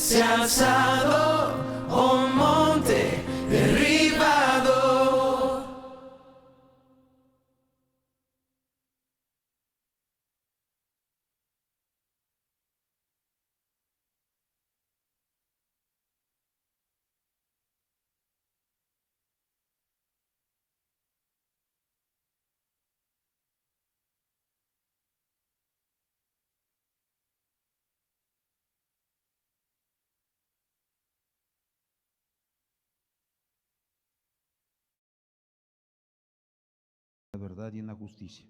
se ha alzado, oh monte derribado. La verdad y en la justicia.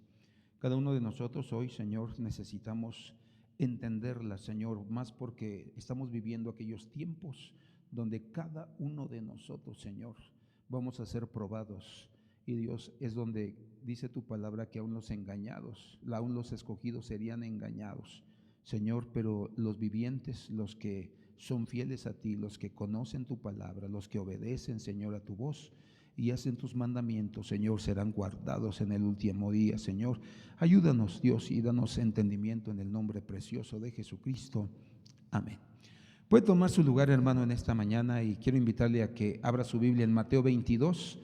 Cada uno de nosotros hoy, Señor, necesitamos entenderla, Señor, más porque estamos viviendo aquellos tiempos donde cada uno de nosotros, Señor, vamos a ser probados. Y Dios, es donde dice tu palabra que aún los engañados, aún los escogidos serían engañados, Señor, pero los vivientes, los que son fieles a ti, los que conocen tu palabra, los que obedecen, Señor, a tu voz y hacen tus mandamientos, Señor, serán guardados en el último día, Señor. Ayúdanos, Dios, y danos entendimiento en el nombre precioso de Jesucristo. Amén. Puede tomar su lugar, hermano, en esta mañana, y quiero invitarle a que abra su Biblia en Mateo 22,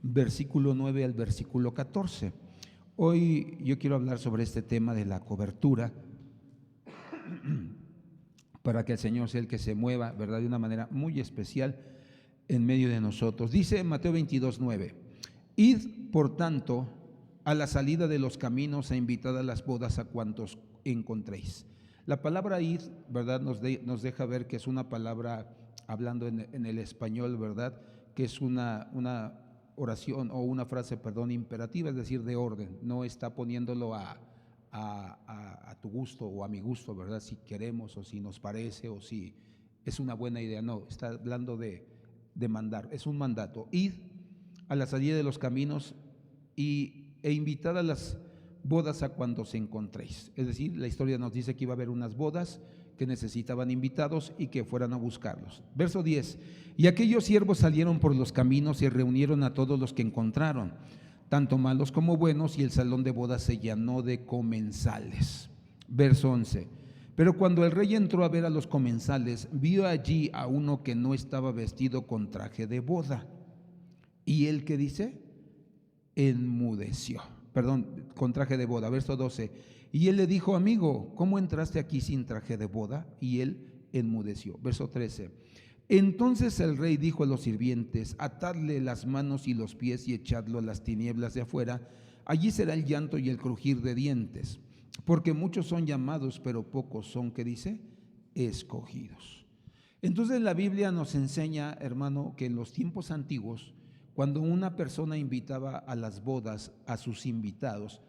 versículo 9 al versículo 14. Hoy yo quiero hablar sobre este tema de la cobertura, para que el Señor sea el que se mueva, ¿verdad?, de una manera muy especial en medio de nosotros. Dice Mateo 22, 9: Id, por tanto, a la salida de los caminos e invitad a las bodas a cuantos encontréis. La palabra id, ¿verdad?, nos deja ver que es una palabra, hablando en el español, ¿verdad?, que es una oración o una frase, perdón, imperativa, es decir, de orden. No está poniéndolo a tu gusto o a mi gusto, ¿verdad?, si queremos o si nos parece o si es una buena idea. No, está hablando de mandar, es un mandato. Id a la salida de los caminos e invitad a las bodas a cuantos encontréis. Es decir, la historia nos dice que iba a haber unas bodas que necesitaban invitados y que fueran a buscarlos. Verso 10: Y aquellos siervos salieron por los caminos y reunieron a todos los que encontraron, tanto malos como buenos, y el salón de bodas se llenó de comensales. Verso 11: Pero cuando el rey entró a ver a los comensales, vio allí a uno que no estaba vestido con traje de boda. Y él, ¿qué dice? Enmudeció. Perdón, con traje de boda. Verso 12: Y él le dijo: amigo, ¿cómo entraste aquí sin traje de boda? Y él enmudeció. Verso 13: Entonces el rey dijo a los sirvientes: atadle las manos y los pies y echadlo a las tinieblas de afuera. Allí será el llanto y el crujir de dientes, porque muchos son llamados, pero pocos son, ¿qué dice?, escogidos. Entonces la Biblia nos enseña, hermano, que en los tiempos antiguos, cuando una persona invitaba a las bodas a sus invitados,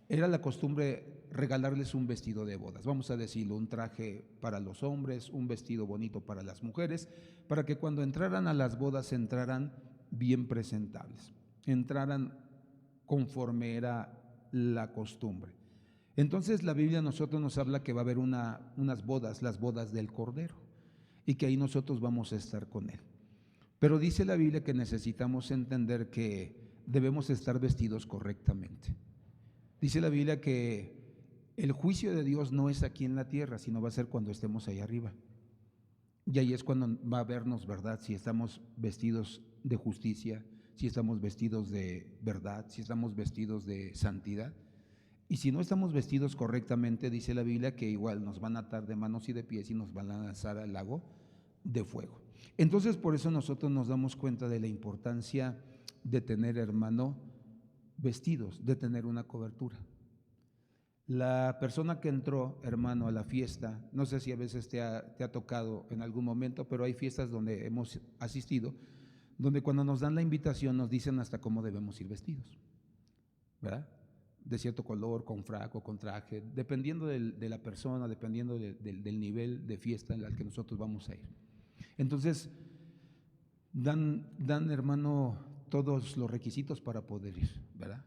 era la costumbre regalarles un vestido de bodas, vamos a decirlo, un traje para los hombres, un vestido bonito para las mujeres, para que cuando entraran a las bodas entraran bien presentables, entraran conforme era la costumbre. Entonces la Biblia a nosotros nos habla que va a haber unas bodas, las bodas del Cordero, y que ahí nosotros vamos a estar con Él. Pero dice la Biblia que necesitamos entender que debemos estar vestidos correctamente. Dice la Biblia que el juicio de Dios no es aquí en la tierra, sino va a ser cuando estemos ahí arriba. Y ahí es cuando va a vernos, ¿verdad?, si estamos vestidos de justicia, si estamos vestidos de verdad, si estamos vestidos de santidad. Y si no estamos vestidos correctamente, dice la Biblia que igual nos van a atar de manos y de pies y nos van a lanzar al lago de fuego. Entonces, por eso nosotros nos damos cuenta de la importancia de tener, hermano, vestidos, de tener una cobertura. La persona que entró, hermano, a la fiesta, no sé si a veces te ha tocado en algún momento, pero hay fiestas donde hemos asistido, donde cuando nos dan la invitación nos dicen hasta cómo debemos ir vestidos, ¿verdad?, de cierto color, con frac o con traje, dependiendo de la persona, dependiendo del nivel de fiesta en el que nosotros vamos a ir. Entonces, dan, hermano, todos los requisitos para poder ir, ¿verdad?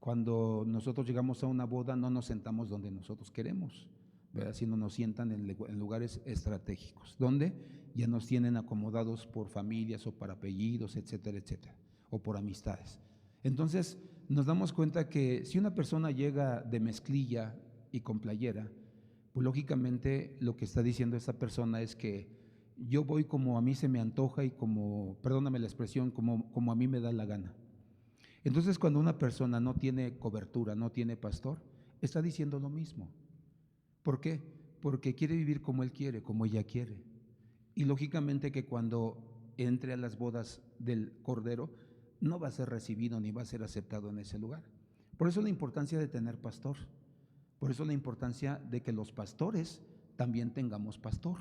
Cuando nosotros llegamos a una boda no nos sentamos donde nosotros queremos, ¿verdad?, sino nos sientan en lugares estratégicos, donde ya nos tienen acomodados por familias o por apellidos, etcétera, etcétera, o por amistades. Entonces nos damos cuenta que si una persona llega de mezclilla y con playera, pues lógicamente lo que está diciendo esa persona es que yo voy como a mí se me antoja y como, perdóname la expresión, como a mí me da la gana. Entonces, cuando una persona no tiene cobertura, no tiene pastor, está diciendo lo mismo. ¿Por qué? Porque quiere vivir como él quiere, como ella quiere. Y lógicamente que cuando entre a las bodas del Cordero, no va a ser recibido ni va a ser aceptado en ese lugar. Por eso la importancia de tener pastor. Por eso la importancia de que los pastores también tengamos pastor.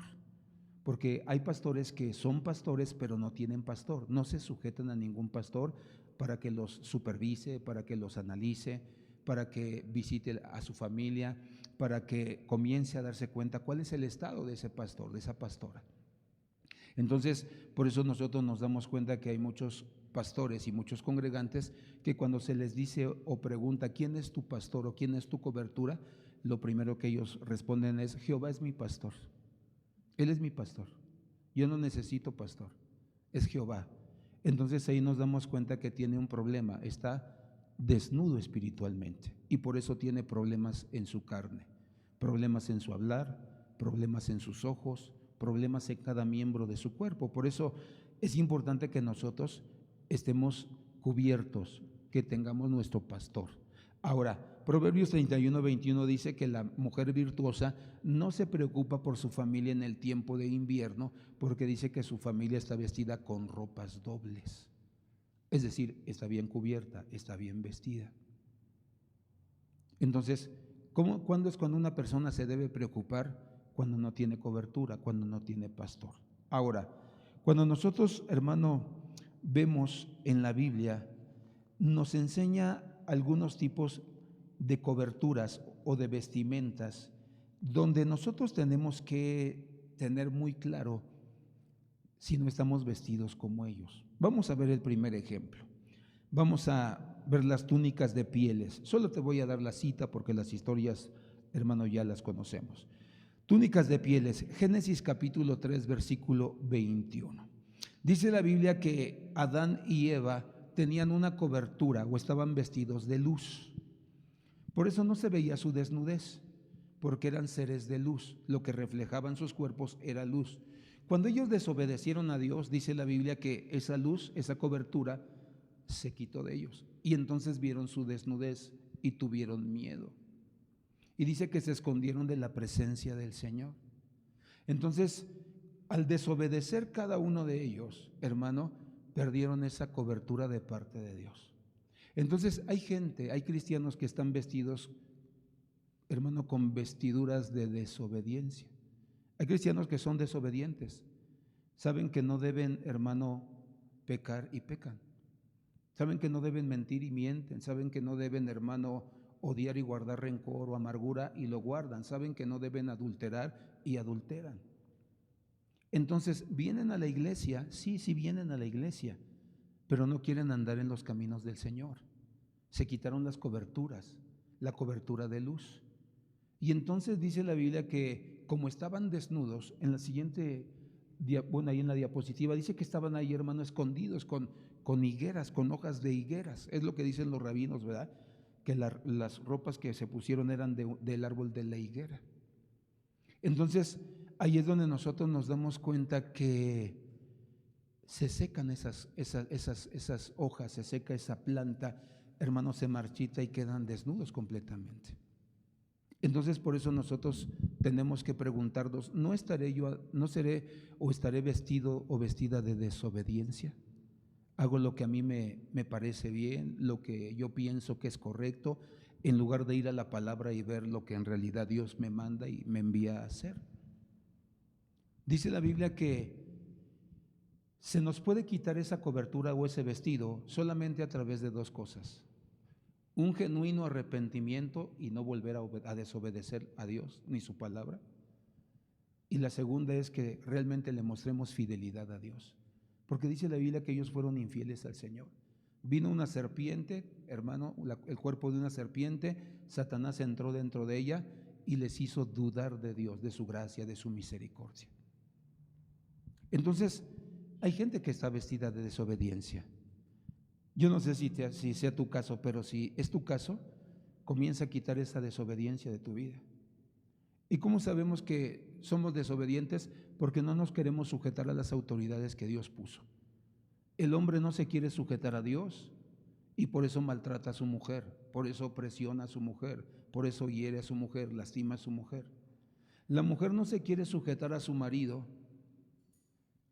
Porque hay pastores que son pastores pero no tienen pastor, no se sujetan a ningún pastor para que los supervise, para que los analice, para que visite a su familia, para que comience a darse cuenta cuál es el estado de ese pastor, de esa pastora. Entonces, por eso nosotros nos damos cuenta que hay muchos pastores y muchos congregantes que cuando se les dice o pregunta quién es tu pastor o quién es tu cobertura, lo primero que ellos responden es: Jehová es mi pastor, Él es mi pastor, yo no necesito pastor, es Jehová. Entonces ahí nos damos cuenta que tiene un problema, está desnudo espiritualmente y por eso tiene problemas en su carne, problemas en su hablar, problemas en sus ojos, problemas en cada miembro de su cuerpo. Por eso es importante que nosotros estemos cubiertos, que tengamos nuestro pastor. Ahora, Proverbios 31:21 dice que la mujer virtuosa no se preocupa por su familia en el tiempo de invierno, porque dice que su familia está vestida con ropas dobles. Es decir, está bien cubierta, está bien vestida. Entonces, ¿cuándo es cuando una persona se debe preocupar? Cuando no tiene cobertura, cuando no tiene pastor. Ahora, cuando nosotros, hermano, vemos en la Biblia, nos enseña algunos tipos de coberturas o de vestimentas donde nosotros tenemos que tener muy claro si no estamos vestidos como ellos. Vamos a ver el primer ejemplo. Vamos a ver las túnicas de pieles. Solo te voy a dar la cita porque las historias, hermano, ya las conocemos. Túnicas de pieles, Génesis capítulo 3, versículo 21. Dice la Biblia que Adán y Eva tenían una cobertura o estaban vestidos de luz. Por eso no se veía su desnudez, porque eran seres de luz. Lo que reflejaban sus cuerpos era luz. Cuando ellos desobedecieron a Dios, dice la Biblia que esa luz, esa cobertura, se quitó de ellos. Y entonces vieron su desnudez y tuvieron miedo. Y dice que se escondieron de la presencia del Señor. Entonces, al desobedecer cada uno de ellos, hermano, perdieron esa cobertura de parte de Dios. Entonces, hay cristianos que están vestidos, hermano, con vestiduras de desobediencia. Hay cristianos que son desobedientes. Saben que no deben, hermano, pecar y pecan. Saben que no deben mentir y mienten. Saben que no deben, hermano, odiar y guardar rencor o amargura y lo guardan. Saben que no deben adulterar y adulteran. Entonces, ¿vienen a la iglesia? Sí vienen a la iglesia, pero no quieren andar en los caminos del Señor. Se quitaron las coberturas, la cobertura de luz. Y entonces dice la Biblia que como estaban desnudos, en la siguiente, ahí en la diapositiva, dice que estaban ahí, hermano, escondidos con higueras, con hojas de higueras. Es lo que dicen los rabinos, ¿verdad? Que las ropas que se pusieron eran del árbol de la higuera. Entonces, ahí es donde nosotros nos damos cuenta que se secan esas hojas, se seca esa planta, hermano, se marchita y quedan desnudos completamente. Entonces, por eso nosotros tenemos que preguntarnos, ¿no seré o estaré vestido o vestida de desobediencia? Hago lo que a mí me parece bien, lo que yo pienso que es correcto, en lugar de ir a la palabra y ver lo que en realidad Dios me manda y me envía a hacer. Dice la Biblia que se nos puede quitar esa cobertura o ese vestido solamente a través de dos cosas: un genuino arrepentimiento y no volver a desobedecer a Dios ni su palabra, y la segunda es que realmente le mostremos fidelidad a Dios. Porque dice la Biblia que ellos fueron infieles al Señor. Vino una serpiente, hermano, el cuerpo de una serpiente, Satanás entró dentro de ella y les hizo dudar de Dios, de su gracia, de su misericordia. Entonces, hay gente que está vestida de desobediencia. Yo no sé si sea tu caso, pero si es tu caso, comienza a quitar esa desobediencia de tu vida. ¿Y cómo sabemos que somos desobedientes? Porque no nos queremos sujetar a las autoridades que Dios puso. El hombre no se quiere sujetar a Dios y por eso maltrata a su mujer, por eso presiona a su mujer, por eso hiere a su mujer, lastima a su mujer. La mujer no se quiere sujetar a su marido,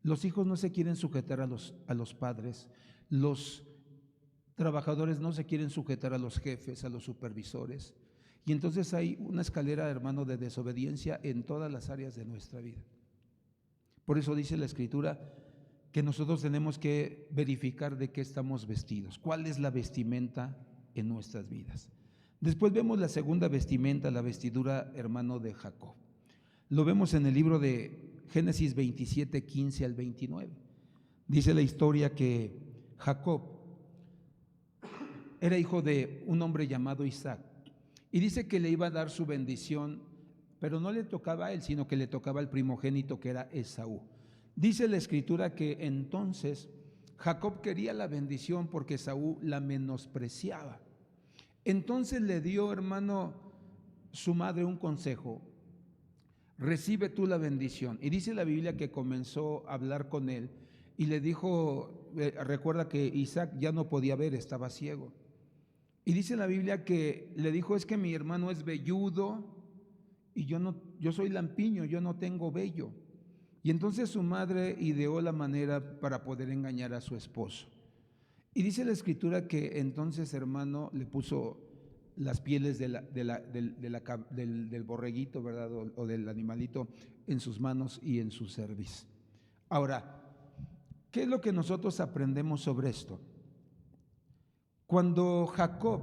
los hijos no se quieren sujetar a los padres, los trabajadores no se quieren sujetar a los jefes, a los supervisores. Y entonces hay una escalera, hermano, de desobediencia en todas las áreas de nuestra vida. Por eso dice la Escritura que nosotros tenemos que verificar de qué estamos vestidos, cuál es la vestimenta en nuestras vidas. Después vemos la segunda vestimenta, la vestidura, hermano, de Jacob. Lo vemos en el libro de Génesis 27, 15 al 29. Dice la historia que Jacob era hijo de un hombre llamado Isaac. Y dice que le iba a dar su bendición, pero no le tocaba a él, sino que le tocaba al primogénito, que era Esaú. Dice la Escritura que entonces Jacob quería la bendición porque Esaú la menospreciaba. Entonces le dio, hermano, su madre un consejo: recibe tú la bendición. Y dice la Biblia que comenzó a hablar con él y le dijo, recuerda que Isaac ya no podía ver, estaba ciego. Y dice la Biblia que le dijo: es que mi hermano es velludo y yo soy lampiño, yo no tengo vello. Y entonces su madre ideó la manera para poder engañar a su esposo. Y dice la Escritura que entonces, hermano, le puso las pieles del borreguito, ¿verdad? O del animalito en sus manos y en su cerviz. Ahora, ¿qué es lo que nosotros aprendemos sobre esto? Cuando Jacob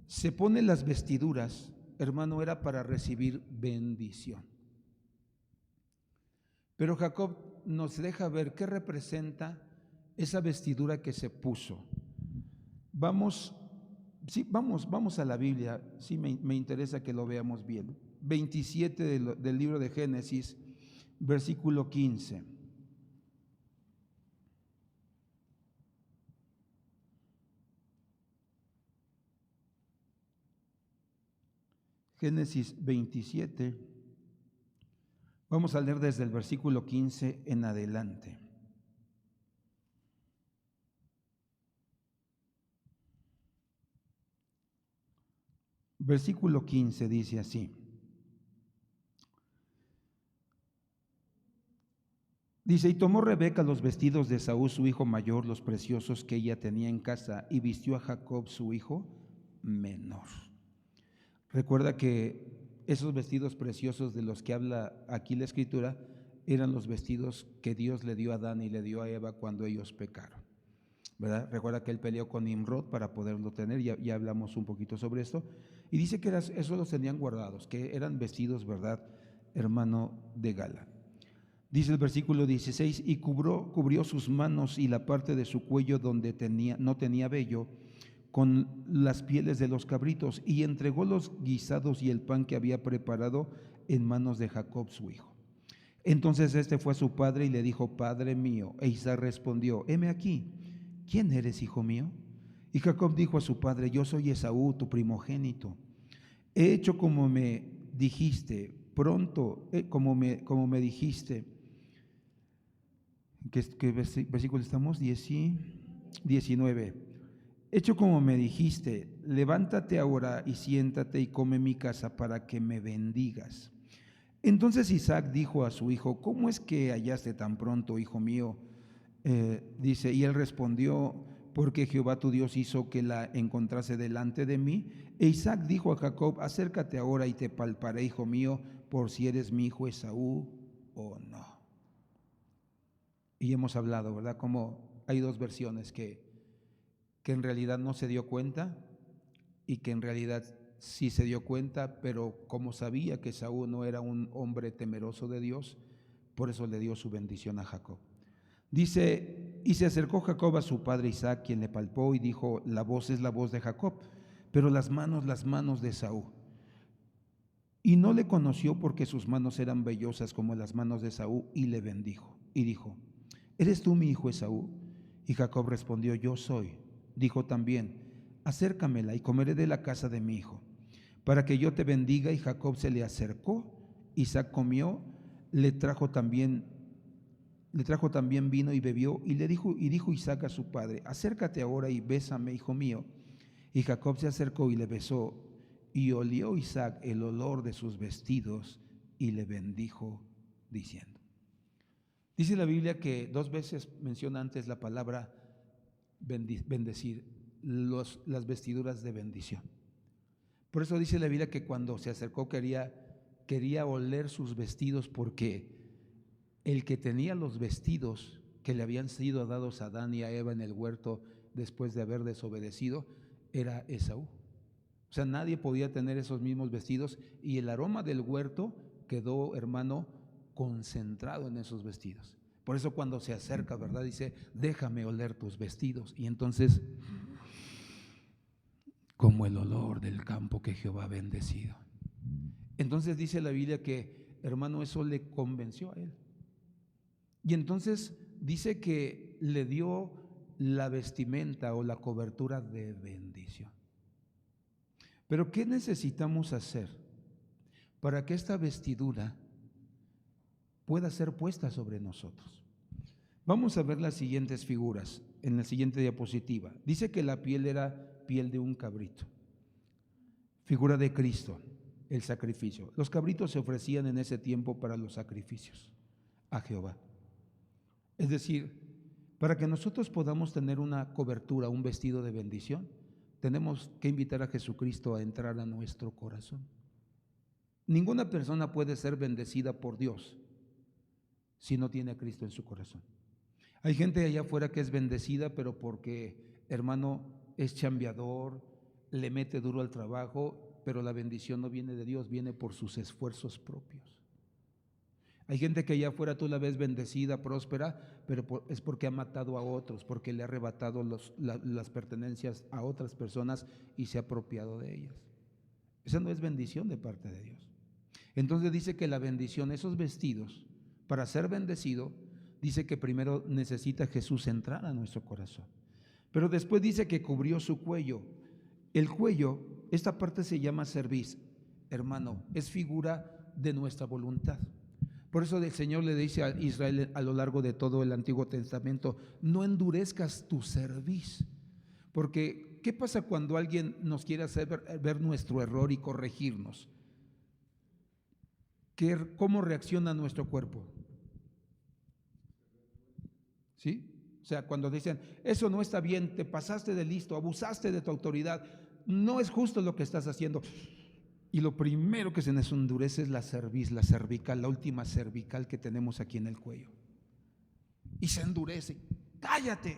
se pone las vestiduras, hermano, era para recibir bendición. Pero Jacob nos deja ver qué representa esa vestidura que se puso. Vamos a la Biblia, sí me interesa que lo veamos bien. 27 del libro de Génesis, versículo 15. Génesis 27, vamos a leer desde el versículo 15 en adelante. Versículo 15 dice así: dice, y tomó Rebeca los vestidos de Esaú su hijo mayor, los preciosos que ella tenía en casa, y vistió a Jacob su hijo menor. Recuerda que esos vestidos preciosos de los que habla aquí la Escritura eran los vestidos que Dios le dio a Adán y le dio a Eva cuando ellos pecaron, ¿verdad? Recuerda que él peleó con Nimrod para poderlo tener, ya hablamos un poquito sobre esto, y dice que esos los tenían guardados, que eran vestidos, ¿verdad, hermano, de gala. Dice el versículo 16, y cubrió sus manos y la parte de su cuello donde no tenía vello, con las pieles de los cabritos, y entregó los guisados y el pan que había preparado en manos de Jacob su hijo. Entonces este fue a su padre y le dijo: Padre mío. E Isaac respondió: heme aquí, ¿quién eres, hijo mío? Y Jacob dijo a su padre: yo soy Esaú, tu primogénito. He hecho como me dijiste, pronto, como me dijiste. ¿Qué versículo estamos? 19. Hecho como me dijiste, levántate ahora y siéntate y come mi casa para que me bendigas. Entonces Isaac dijo a su hijo: ¿cómo es que hallaste tan pronto, hijo mío? Dice, y él respondió: porque Jehová tu Dios hizo que la encontrase delante de mí. E Isaac dijo a Jacob: acércate ahora y te palparé, hijo mío, por si eres mi hijo Esaú o no. Y hemos hablado, ¿verdad? Como hay dos versiones, que en realidad no se dio cuenta y que en realidad sí se dio cuenta, pero como sabía que Esaú no era un hombre temeroso de Dios, por eso le dio su bendición a Jacob. Dice, y se acercó Jacob a su padre Isaac, quien le palpó y dijo: la voz es la voz de Jacob, pero las manos de Esaú. Y no le conoció porque sus manos eran vellosas como las manos de Esaú, y le bendijo. Y dijo: ¿eres tú mi hijo Esaú? Y Jacob respondió: yo soy. Dijo también: acércamela y comeré de la casa de mi hijo, para que yo te bendiga. Y Jacob se le acercó Isaac comió, le trajo también vino y bebió, y dijo Isaac a su padre: acércate ahora y bésame, hijo mío. Y Jacob se acercó y le besó, y olió Isaac el olor de sus vestidos, y le bendijo, diciendo. Dice la Biblia que 2 veces menciona antes la palabra bendecir, las vestiduras de bendición. Por eso dice la Biblia que cuando se acercó quería oler sus vestidos, porque el que tenía los vestidos que le habían sido dados a Adán y a Eva en el huerto después de haber desobedecido era Esaú. O sea, nadie podía tener esos mismos vestidos, y el aroma del huerto quedó, hermano, concentrado en esos vestidos. Por eso cuando se acerca, ¿verdad? Dice: déjame oler tus vestidos. Y entonces, como el olor del campo que Jehová ha bendecido. Entonces dice la Biblia que, hermano, eso le convenció a él. Y entonces dice que le dio la vestimenta o la cobertura de bendición. Pero ¿qué necesitamos hacer para que esta vestidura pueda ser puesta sobre nosotros? Vamos a ver las siguientes figuras en la siguiente diapositiva. Dice que la piel era piel de un cabrito, figura de Cristo, el sacrificio. Los cabritos se ofrecían en ese tiempo para los sacrificios a Jehová. Es decir, para que nosotros podamos tener una cobertura, un vestido de bendición, tenemos que invitar a Jesucristo a entrar a nuestro corazón. Ninguna persona puede ser bendecida por Dios si no tiene a Cristo en su corazón. Hay gente allá afuera que es bendecida, pero porque, hermano, es chambeador, le mete duro al trabajo, pero la bendición no viene de Dios, viene por sus esfuerzos propios. Hay gente que allá afuera tú la ves bendecida, próspera, pero es porque ha matado a otros, porque le ha arrebatado las pertenencias a otras personas y se ha apropiado de ellas. Esa no es bendición de parte de Dios. Entonces dice que la bendición, esos vestidos, para ser bendecido, dice que primero necesita Jesús entrar a nuestro corazón. Pero después dice que cubrió su cuello. El cuello, esta parte se llama cerviz, hermano, es figura de nuestra voluntad. Por eso el Señor le dice a Israel a lo largo de todo el Antiguo Testamento: no endurezcas tu cerviz. Porque ¿qué pasa cuando alguien nos quiere hacer ver nuestro error y corregirnos? ¿Cómo reacciona nuestro cuerpo? ¿Sí? O sea, cuando dicen: eso no está bien, te pasaste de listo, abusaste de tu autoridad, no es justo lo que estás haciendo. Y lo primero que se nos endurece es la cerviz, la cervical, la última cervical que tenemos aquí en el cuello. Y se endurece. Cállate,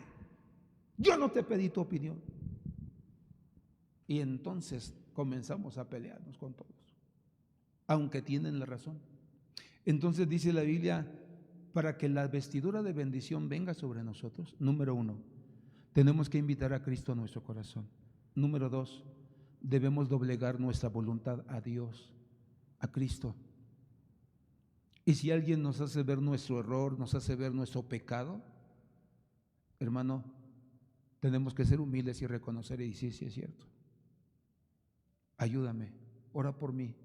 yo no te pedí tu opinión. Y entonces comenzamos a pelearnos con todos, aunque tienen la razón. Entonces dice la Biblia, para que la vestidura de bendición venga sobre nosotros, número 1, tenemos que invitar a Cristo a nuestro corazón. Número 2, debemos doblegar nuestra voluntad a Dios, a Cristo. Y si alguien nos hace ver nuestro error, nos hace ver nuestro pecado, hermano, tenemos que ser humildes y reconocer y decir: sí, es cierto, ayúdame, ora por mí.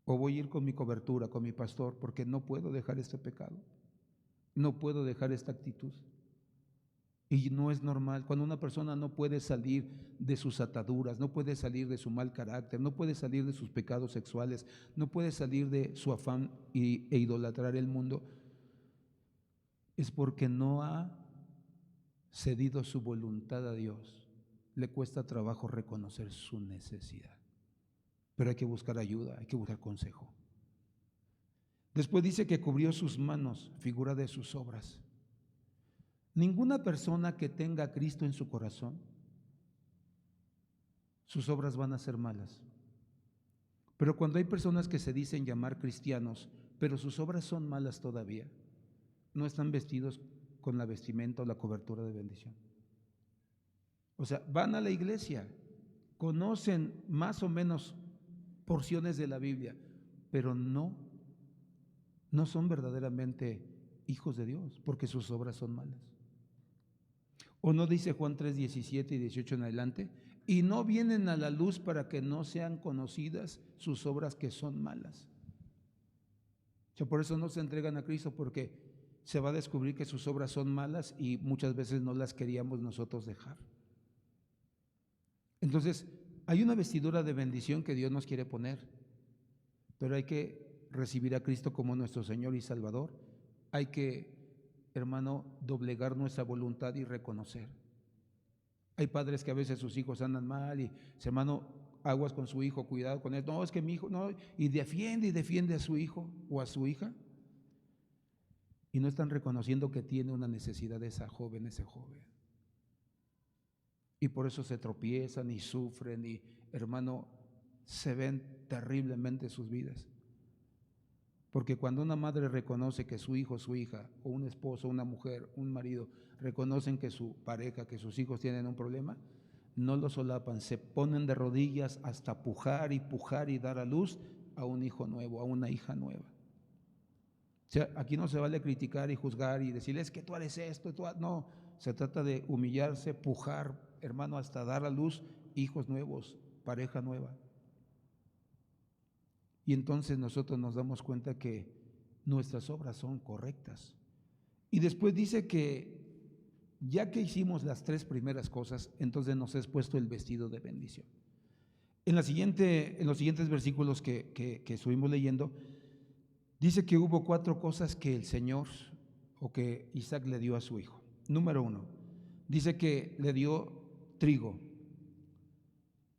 O voy a ir con mi cobertura, con mi pastor, porque no puedo dejar este pecado, no puedo dejar esta actitud. Y no es normal cuando una persona no puede salir de sus ataduras, no puede salir de su mal carácter, no puede salir de sus pecados sexuales, no puede salir de su afán e idolatrar el mundo, es porque no ha cedido su voluntad a Dios. Le cuesta trabajo reconocer su necesidad, pero hay que buscar ayuda, hay que buscar consejo. Después dice que cubrió sus manos, figura de sus obras. Ninguna persona que tenga a Cristo en su corazón, sus obras van a ser malas. Pero cuando hay personas que se dicen llamar cristianos, pero sus obras son malas todavía, no están vestidos con la vestimenta o la cobertura de bendición. O sea, van a la iglesia, conocen más o menos porciones de la Biblia, pero no son verdaderamente hijos de Dios, porque sus obras son malas. ¿O no dice Juan 3:17 y 18 en adelante? Y no vienen a la luz para que no sean conocidas sus obras que son malas. O sea, por eso no se entregan a Cristo, porque se va a descubrir que sus obras son malas y muchas veces no las queríamos nosotros dejar. Entonces, hay una vestidura de bendición que Dios nos quiere poner, pero hay que recibir a Cristo como nuestro Señor y Salvador. Hay que, hermano, doblegar nuestra voluntad y reconocer. Hay padres que a veces sus hijos andan mal y, hermano, aguas con su hijo, cuidado con él. No, es que mi hijo, no, y defiende a su hijo o a su hija. Y no están reconociendo que tiene una necesidad de esa joven, ese joven. Y por eso se tropiezan y sufren y, hermano, se ven terriblemente sus vidas. Porque cuando una madre reconoce que su hijo, su hija, o un esposo, una mujer, un marido, reconocen que su pareja, que sus hijos tienen un problema, no lo solapan, se ponen de rodillas hasta pujar y dar a luz a un hijo nuevo, a una hija nueva. O sea, aquí no se vale criticar y juzgar y decirles que tú eres esto, no, se trata de humillarse, pujar, hermano, hasta dar a luz hijos nuevos, pareja nueva. Y entonces nosotros nos damos cuenta que nuestras obras son correctas. Y después dice que ya que hicimos las tres primeras cosas, entonces nos es puesto el vestido de bendición. En los siguientes versículos que estuvimos leyendo, dice que hubo 4 cosas que el Señor o que Isaac le dio a su hijo. Número 1, dice que le dio trigo.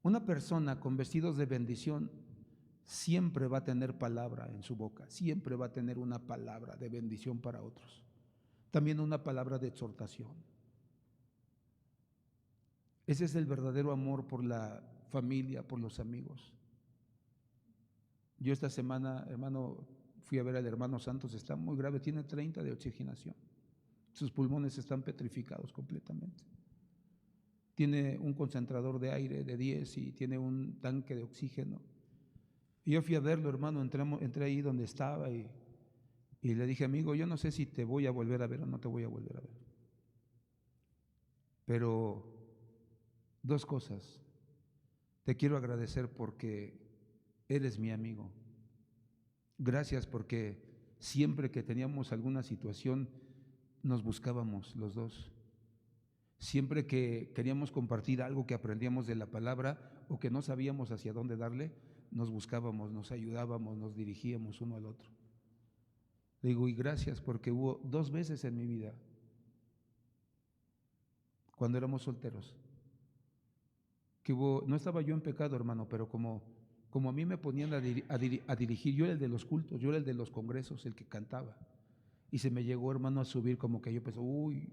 Una persona con vestidos de bendición siempre va a tener palabra en su boca, siempre va a tener una palabra de bendición para otros, también una palabra de exhortación. Ese es el verdadero amor por la familia, por los amigos. Yo esta semana, hermano, fui a ver al hermano Santos, está muy grave, tiene 30 de oxigenación, sus pulmones están petrificados completamente. Tiene un concentrador de aire de 10 y tiene un tanque de oxígeno. Y yo fui a verlo, hermano, entré ahí donde estaba y le dije, amigo, yo no sé si te voy a volver a ver o no te voy a volver a ver. Pero 2 cosas. Te quiero agradecer porque eres mi amigo. Gracias porque siempre que teníamos alguna situación nos buscábamos los dos. Siempre que queríamos compartir algo que aprendíamos de la palabra o que no sabíamos hacia dónde darle, nos buscábamos, nos ayudábamos, nos dirigíamos uno al otro. Le digo, y gracias porque hubo 2 veces en mi vida, cuando éramos solteros, que no estaba yo en pecado, hermano, pero como a mí me ponían a dirigir, yo era el de los cultos, yo era el de los congresos, el que cantaba. Y se me llegó, hermano, a subir como que yo pensé, uy,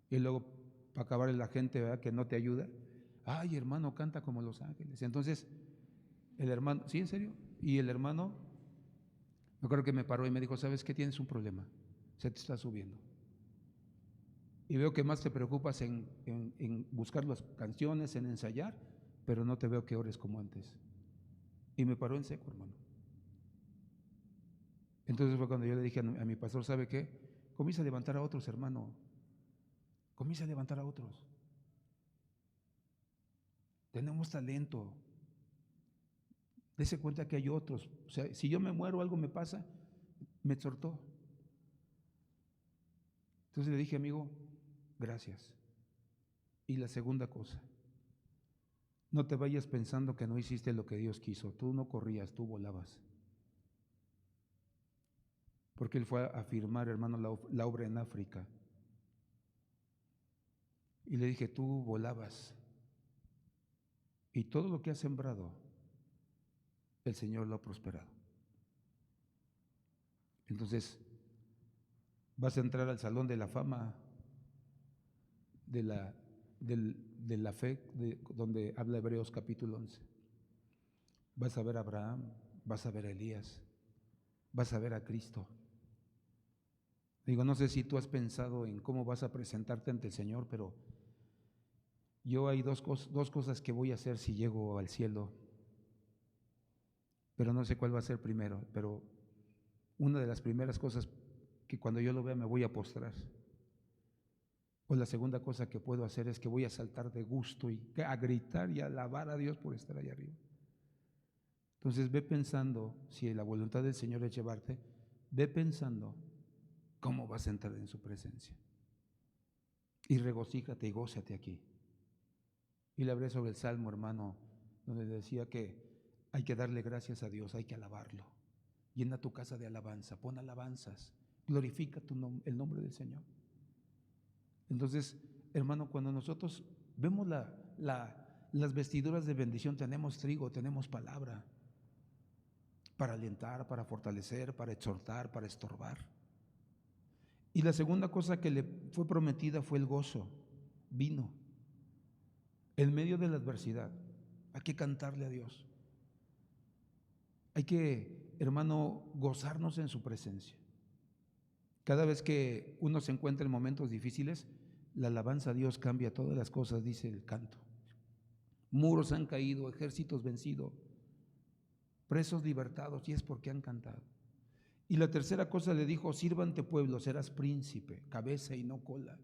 y luego para acabar la gente, ¿verdad?, que no te ayuda. Ay, hermano, canta como los ángeles. Entonces, el hermano, ¿sí, en serio? Y el hermano, yo creo que me paró y me dijo, ¿sabes qué? Tienes un problema, se te está subiendo. Y veo que más te preocupas en buscar las canciones, en ensayar, pero no te veo que ores como antes. Y me paró en seco, hermano. Entonces fue cuando yo le dije a mi pastor, ¿sabe qué? Comienza a levantar a otros, hermano. Comienza a levantar a otros. Tenemos talento. Dese cuenta que hay otros. O sea, si yo me muero, algo me pasa, me exhortó. Entonces le dije, amigo, gracias. Y la segunda cosa, no te vayas pensando que no hiciste lo que Dios quiso. Tú no corrías, tú volabas. Porque él fue a firmar, hermano, la obra en África. Y le dije, tú volabas. Y todo lo que has sembrado, el Señor lo ha prosperado. Entonces, vas a entrar al salón de la fama de la fe, donde habla Hebreos capítulo 11. Vas a ver a Abraham, vas a ver a Elías, vas a ver a Cristo. Digo, no sé si tú has pensado en cómo vas a presentarte ante el Señor, pero yo hay dos cosas que voy a hacer si llego al cielo, pero no sé cuál va a ser primero. Pero una de las primeras cosas que cuando yo lo vea me voy a postrar. O la segunda cosa que puedo hacer es que voy a saltar de gusto y a gritar y a alabar a Dios por estar allá arriba. Entonces ve pensando, si la voluntad del Señor es llevarte, ve pensando cómo vas a entrar en su presencia. Y regocíjate y gózate aquí. Y le hablé sobre el Salmo, hermano, donde decía que hay que darle gracias a Dios, hay que alabarlo. Llena tu casa de alabanza, pon alabanzas, glorifica el nombre del Señor. Entonces, hermano, cuando nosotros vemos las vestiduras de bendición, tenemos trigo, tenemos palabra para alentar, para fortalecer, para exhortar, para estorbar. Y la segunda cosa que le fue prometida fue el gozo, vino. En medio de la adversidad, hay que cantarle a Dios. Hay que, hermano, gozarnos en su presencia. Cada vez que uno se encuentra en momentos difíciles, la alabanza a Dios cambia todas las cosas, dice el canto. Muros han caído, ejércitos vencidos, presos libertados, y es porque han cantado. Y la tercera cosa le dijo: sírvante pueblo, serás príncipe, cabeza y no cola.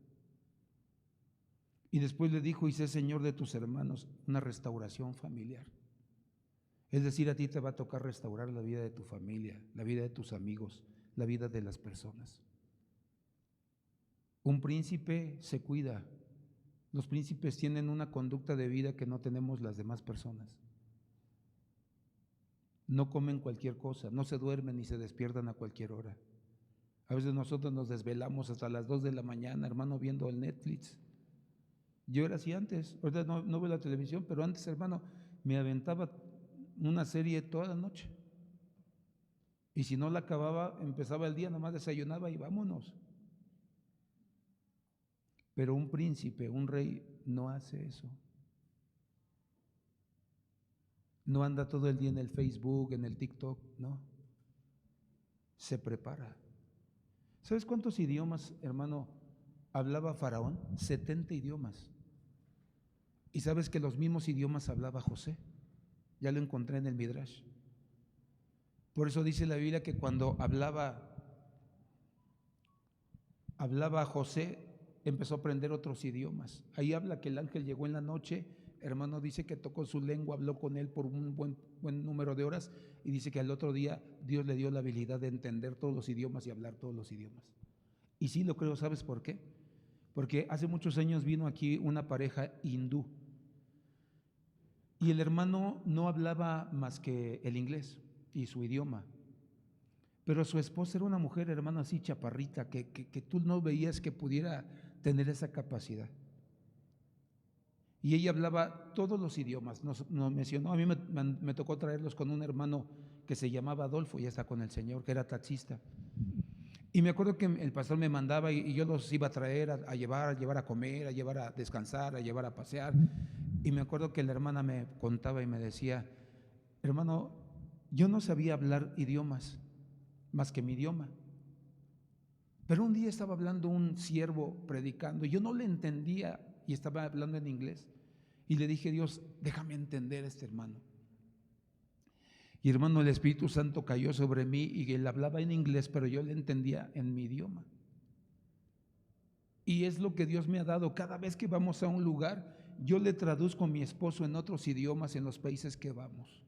Y después le dijo: y sé señor de tus hermanos, una restauración familiar. Es decir, a ti te va a tocar restaurar la vida de tu familia, la vida de tus amigos, la vida de las personas. Un príncipe se cuida. Los príncipes tienen una conducta de vida que no tenemos las demás personas. No comen cualquier cosa, no se duermen ni se despiertan a cualquier hora. A veces nosotros nos desvelamos hasta las 2 de la mañana, hermano, viendo el Netflix. Yo era así antes, ahorita no veo la televisión, pero antes, hermano, me aventaba una serie toda la noche. Y si no la acababa, empezaba el día, nomás desayunaba y vámonos. Pero un príncipe, un rey, no hace eso. No anda todo el día en el Facebook, en el TikTok, no. Se prepara. ¿Sabes cuántos idiomas, hermano, hablaba Faraón? 70 idiomas. ¿Y sabes que los mismos idiomas hablaba José? Ya lo encontré en el Midrash. Por eso dice la Biblia que cuando hablaba José, empezó a aprender otros idiomas. Ahí habla que el ángel llegó en la noche, hermano, dice que tocó su lengua, habló con él por un buen número de horas, y dice que al otro día Dios le dio la habilidad de entender todos los idiomas y hablar todos los idiomas. Y sí lo creo, ¿sabes por qué? Porque hace muchos años vino aquí una pareja hindú, y el hermano no hablaba más que el inglés y su idioma. Pero su esposa era una mujer, hermano, así chaparrita, que tú no veías que pudiera tener esa capacidad. Y ella hablaba todos los idiomas, nos mencionó, a mí me tocó traerlos con un hermano que se llamaba Adolfo, ya está con el Señor, que era taxista. Y me acuerdo que el pastor me mandaba y yo los iba a traer, a llevar a comer, a llevar a descansar, a llevar a pasear. Y me acuerdo que la hermana me contaba y me decía: hermano, yo no sabía hablar idiomas más que mi idioma. Pero un día estaba hablando un siervo predicando y yo no le entendía y estaba hablando en inglés. Y le dije: Dios, déjame entender a este hermano. Y hermano, el Espíritu Santo cayó sobre mí y él hablaba en inglés, pero yo le entendía en mi idioma. Y es lo que Dios me ha dado. Cada vez que vamos a un lugar, yo le traduzco a mi esposo en otros idiomas en los países que vamos.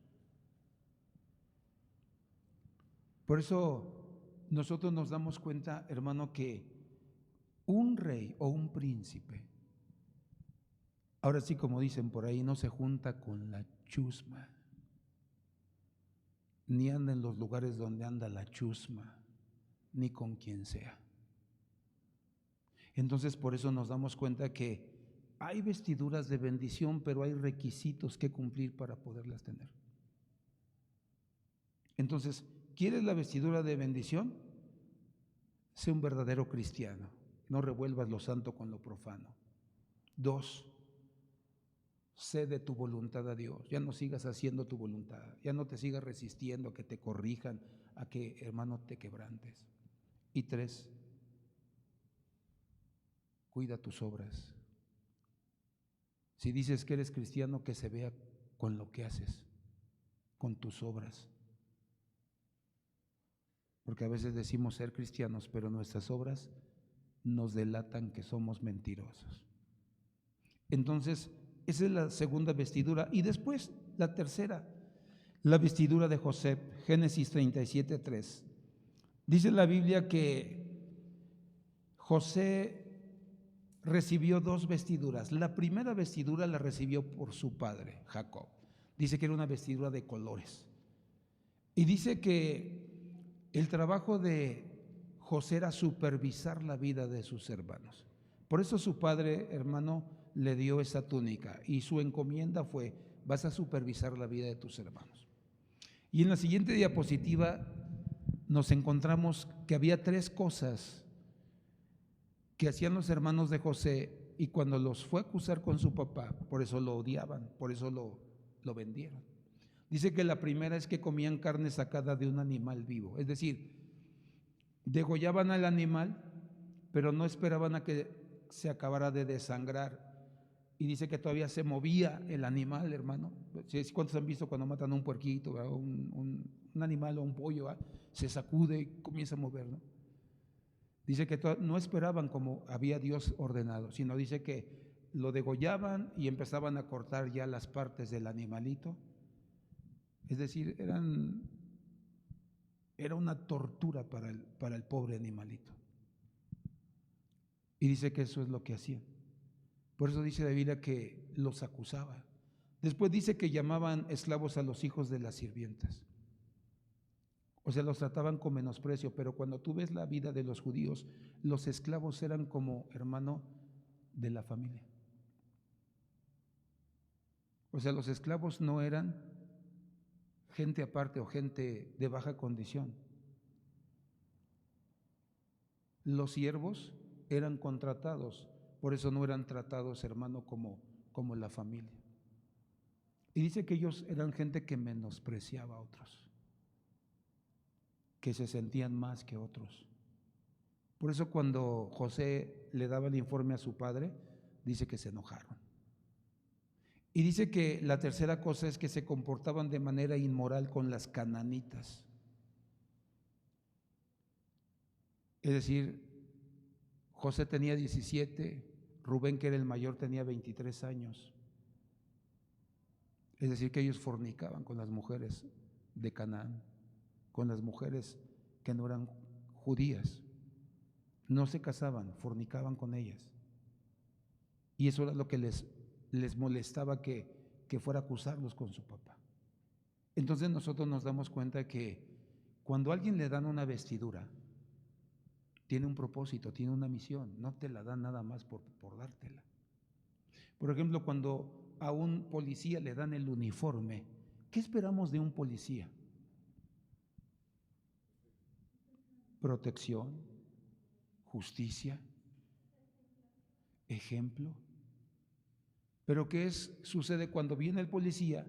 Por eso nosotros nos damos cuenta, hermano, que un rey o un príncipe, ahora sí, como dicen por ahí, no se junta con la chusma, ni anda en los lugares donde anda la chusma, ni con quien sea. Entonces, por eso nos damos cuenta que hay vestiduras de bendición, pero hay requisitos que cumplir para poderlas tener. Entonces, ¿quieres la vestidura de bendición? Sé un verdadero cristiano. No revuelvas lo santo con lo profano. 2, cede tu voluntad a Dios. Ya no sigas haciendo tu voluntad. Ya no te sigas resistiendo a que te corrijan, a que, hermano, te quebrantes. Y 3, cuida tus obras. Si dices que eres cristiano, que se vea con lo que haces, con tus obras. Porque a veces decimos ser cristianos, pero nuestras obras nos delatan que somos mentirosos. Entonces, esa es la segunda vestidura. Y después, la tercera, la vestidura de José, Génesis 37:3. Dice la Biblia que José recibió dos vestiduras. La primera vestidura la recibió por su padre, Jacob. Dice que era una vestidura de colores. Y dice que el trabajo de José era supervisar la vida de sus hermanos. Por eso su padre, hermano, le dio esa túnica y su encomienda fue: vas a supervisar la vida de tus hermanos. Y en la siguiente diapositiva nos encontramos que había tres cosas que hacían los hermanos de José, y cuando los fue a acusar con su papá, por eso lo odiaban, por eso lo vendieron. Dice que la primera es que comían carne sacada de un animal vivo, es decir, degollaban al animal, pero no esperaban a que se acabara de desangrar. Y dice que todavía se movía el animal, hermano. ¿Cuántos han visto cuando matan a un puerquito, un animal o un pollo? Se sacude y comienza a mover, ¿no? Dice que no esperaban como había Dios ordenado, sino dice que lo degollaban y empezaban a cortar ya las partes del animalito. Es decir, era una tortura para el pobre animalito. Y dice que eso es lo que hacían. Por eso dice la Biblia que los acusaba. Después dice que llamaban esclavos a los hijos de las sirvientas. O sea, los trataban con menosprecio, pero cuando tú ves la vida de los judíos, los esclavos eran como hermano de la familia. O sea, los esclavos no eran gente aparte o gente de baja condición. Los siervos eran contratados, por eso no eran tratados, hermano, como la familia. Y dice que ellos eran gente que menospreciaba a otros, que se sentían más que otros. Por eso cuando José le daba el informe a su padre, dice que se enojaron. Y dice que la tercera cosa es que se comportaban de manera inmoral con las cananitas. Es decir, José tenía 17, Rubén, que era el mayor, tenía 23 años. Es decir, que ellos fornicaban con las mujeres de Canaán, con las mujeres que no eran judías. No se casaban, fornicaban con ellas. Y eso era lo que les molestaba que fuera a acusarlos con su papá. Entonces nosotros nos damos cuenta que cuando a alguien le dan una vestidura, tiene un propósito, tiene una misión, no te la dan nada más por dártela. Por ejemplo, cuando a un policía le dan el uniforme, ¿qué esperamos de un policía? Protección, justicia, ejemplo. Pero ¿qué sucede cuando viene el policía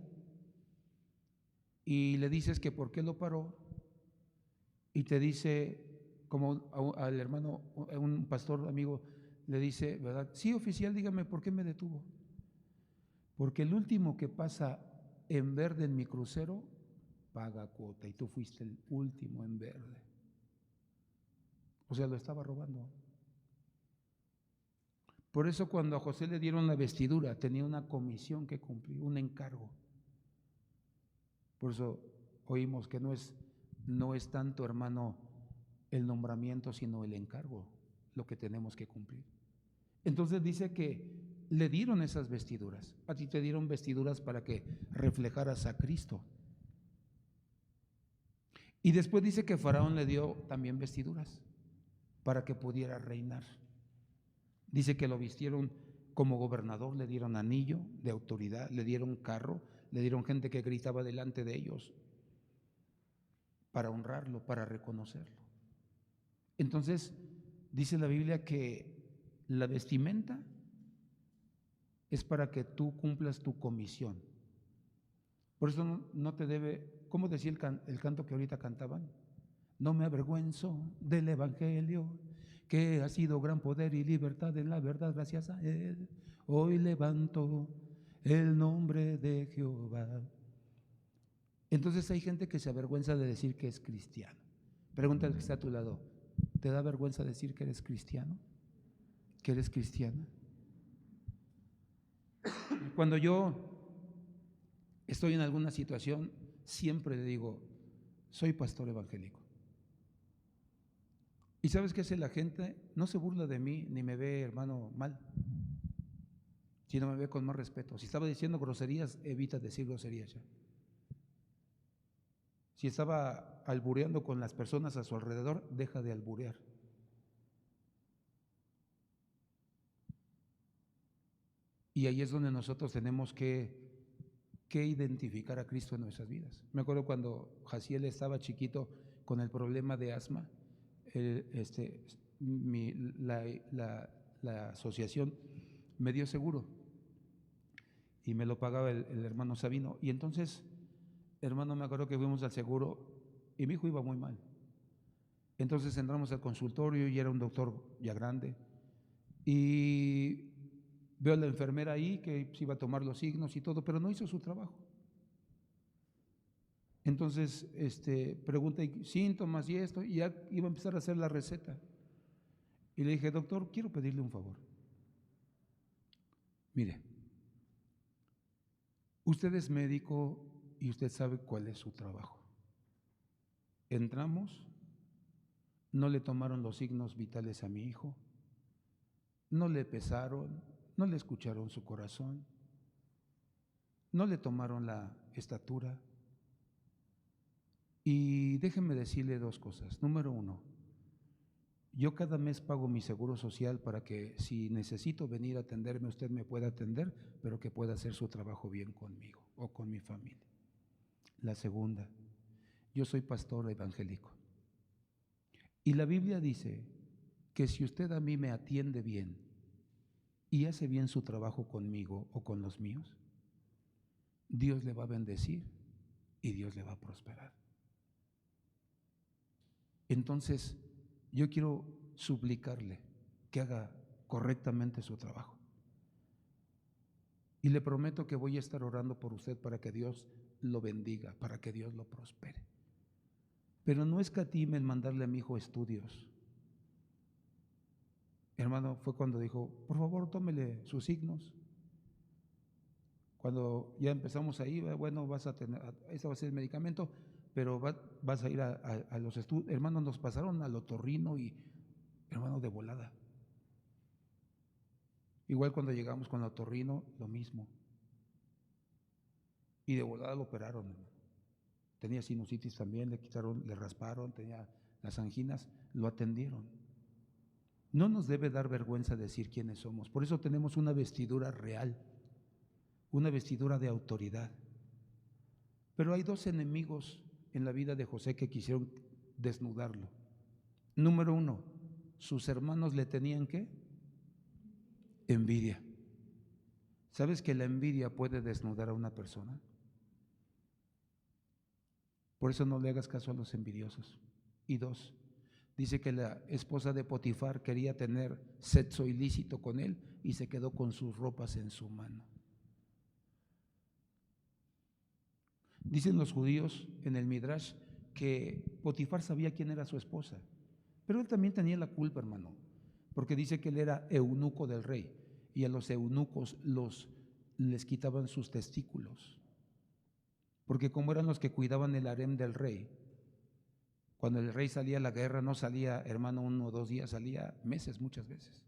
y le dices que por qué lo paró? Y te dice, como al hermano, a un pastor amigo, le dice, ¿verdad? Sí, oficial, dígame, ¿por qué me detuvo? Porque el último que pasa en verde en mi crucero paga cuota y tú fuiste el último en verde. O sea, lo estaba robando. Por eso cuando a José le dieron la vestidura, tenía una comisión que cumplir, un encargo. Por eso oímos que no es tanto, hermano, el nombramiento, sino el encargo, lo que tenemos que cumplir. Entonces dice que le dieron esas vestiduras. A ti te dieron vestiduras para que reflejaras a Cristo. Y después dice que Faraón le dio también vestiduras para que pudiera reinar. Dice que lo vistieron como gobernador, le dieron anillo de autoridad, le dieron carro, le dieron gente que gritaba delante de ellos para honrarlo, para reconocerlo. Entonces, dice la Biblia que la vestimenta es para que tú cumplas tu comisión. Por eso no te debe, ¿cómo decía el canto que ahorita cantaban? No me avergüenzo del evangelio, que ha sido gran poder y libertad en la verdad, gracias a Él. Hoy levanto el nombre de Jehová. Entonces hay gente que se avergüenza de decir que es cristiano. Pregúntale al que está a tu lado, ¿te da vergüenza decir que eres cristiano? ¿Que eres cristiana? Cuando yo estoy en alguna situación, siempre le digo, soy pastor evangélico. ¿Y sabes qué hace la gente? No se burla de mí ni me ve, hermano, mal, sino me ve con más respeto. Si estaba diciendo groserías, evita decir groserías ya. Si estaba albureando con las personas a su alrededor, deja de alburear. Y ahí es donde nosotros tenemos que identificar a Cristo en nuestras vidas. Me acuerdo cuando Jaciel estaba chiquito con el problema de asma, la asociación me dio seguro y me lo pagaba el hermano Sabino. Y entonces, hermano, me acuerdo que fuimos al seguro y mi hijo iba muy mal. Entonces entramos al consultorio y era un doctor ya grande. Y veo a la enfermera ahí que se iba a tomar los signos y todo, pero no hizo su trabajo. Entonces, pregunta síntomas y esto, y ya iba a empezar a hacer la receta. Y le dije, doctor, quiero pedirle un favor. Mire, usted es médico y usted sabe cuál es su trabajo. Entramos, no le tomaron los signos vitales a mi hijo, no le pesaron, no le escucharon su corazón, no le tomaron la estatura. Y déjenme decirle dos cosas. Número uno, yo cada mes pago mi seguro social para que si necesito venir a atenderme, usted me pueda atender, pero que pueda hacer su trabajo bien conmigo o con mi familia. La segunda, yo soy pastor evangélico. Y la Biblia dice que si usted a mí me atiende bien y hace bien su trabajo conmigo o con los míos, Dios le va a bendecir y Dios le va a prosperar. Entonces, yo quiero suplicarle que haga correctamente su trabajo. Y le prometo que voy a estar orando por usted para que Dios lo bendiga, para que Dios lo prospere. Pero no escatime en mandarle a mi hijo estudios. Hermano, fue cuando dijo, por favor, tómele sus signos. Cuando ya empezamos ahí, bueno, vas a tener, ese va a ser el medicamento, pero vas a ir a los estudios. Hermano, nos pasaron al otorrino y, hermano, de volada. Igual cuando llegamos con el otorrino, lo mismo. Y de volada lo operaron, hermano. Tenía sinusitis también, le quitaron, le rasparon, tenía las anginas, lo atendieron. No nos debe dar vergüenza decir quiénes somos. Por eso tenemos una vestidura real, una vestidura de autoridad. Pero hay dos enemigos en la vida de José que quisieron desnudarlo. Número uno, sus hermanos le tenían ¿qué? Envidia. ¿Sabes que la envidia puede desnudar a una persona? Por eso no le hagas caso a los envidiosos. Y dos, dice que la esposa de Potifar quería tener sexo ilícito con él y se quedó con sus ropas en su mano. Dicen los judíos en el Midrash que Potifar sabía quién era su esposa, pero él también tenía la culpa, hermano, porque dice que él era eunuco del rey y a los eunucos les quitaban sus testículos, porque como eran los que cuidaban el harem del rey, cuando el rey salía a la guerra no salía, hermano, 1 o 2 días, salía meses muchas veces.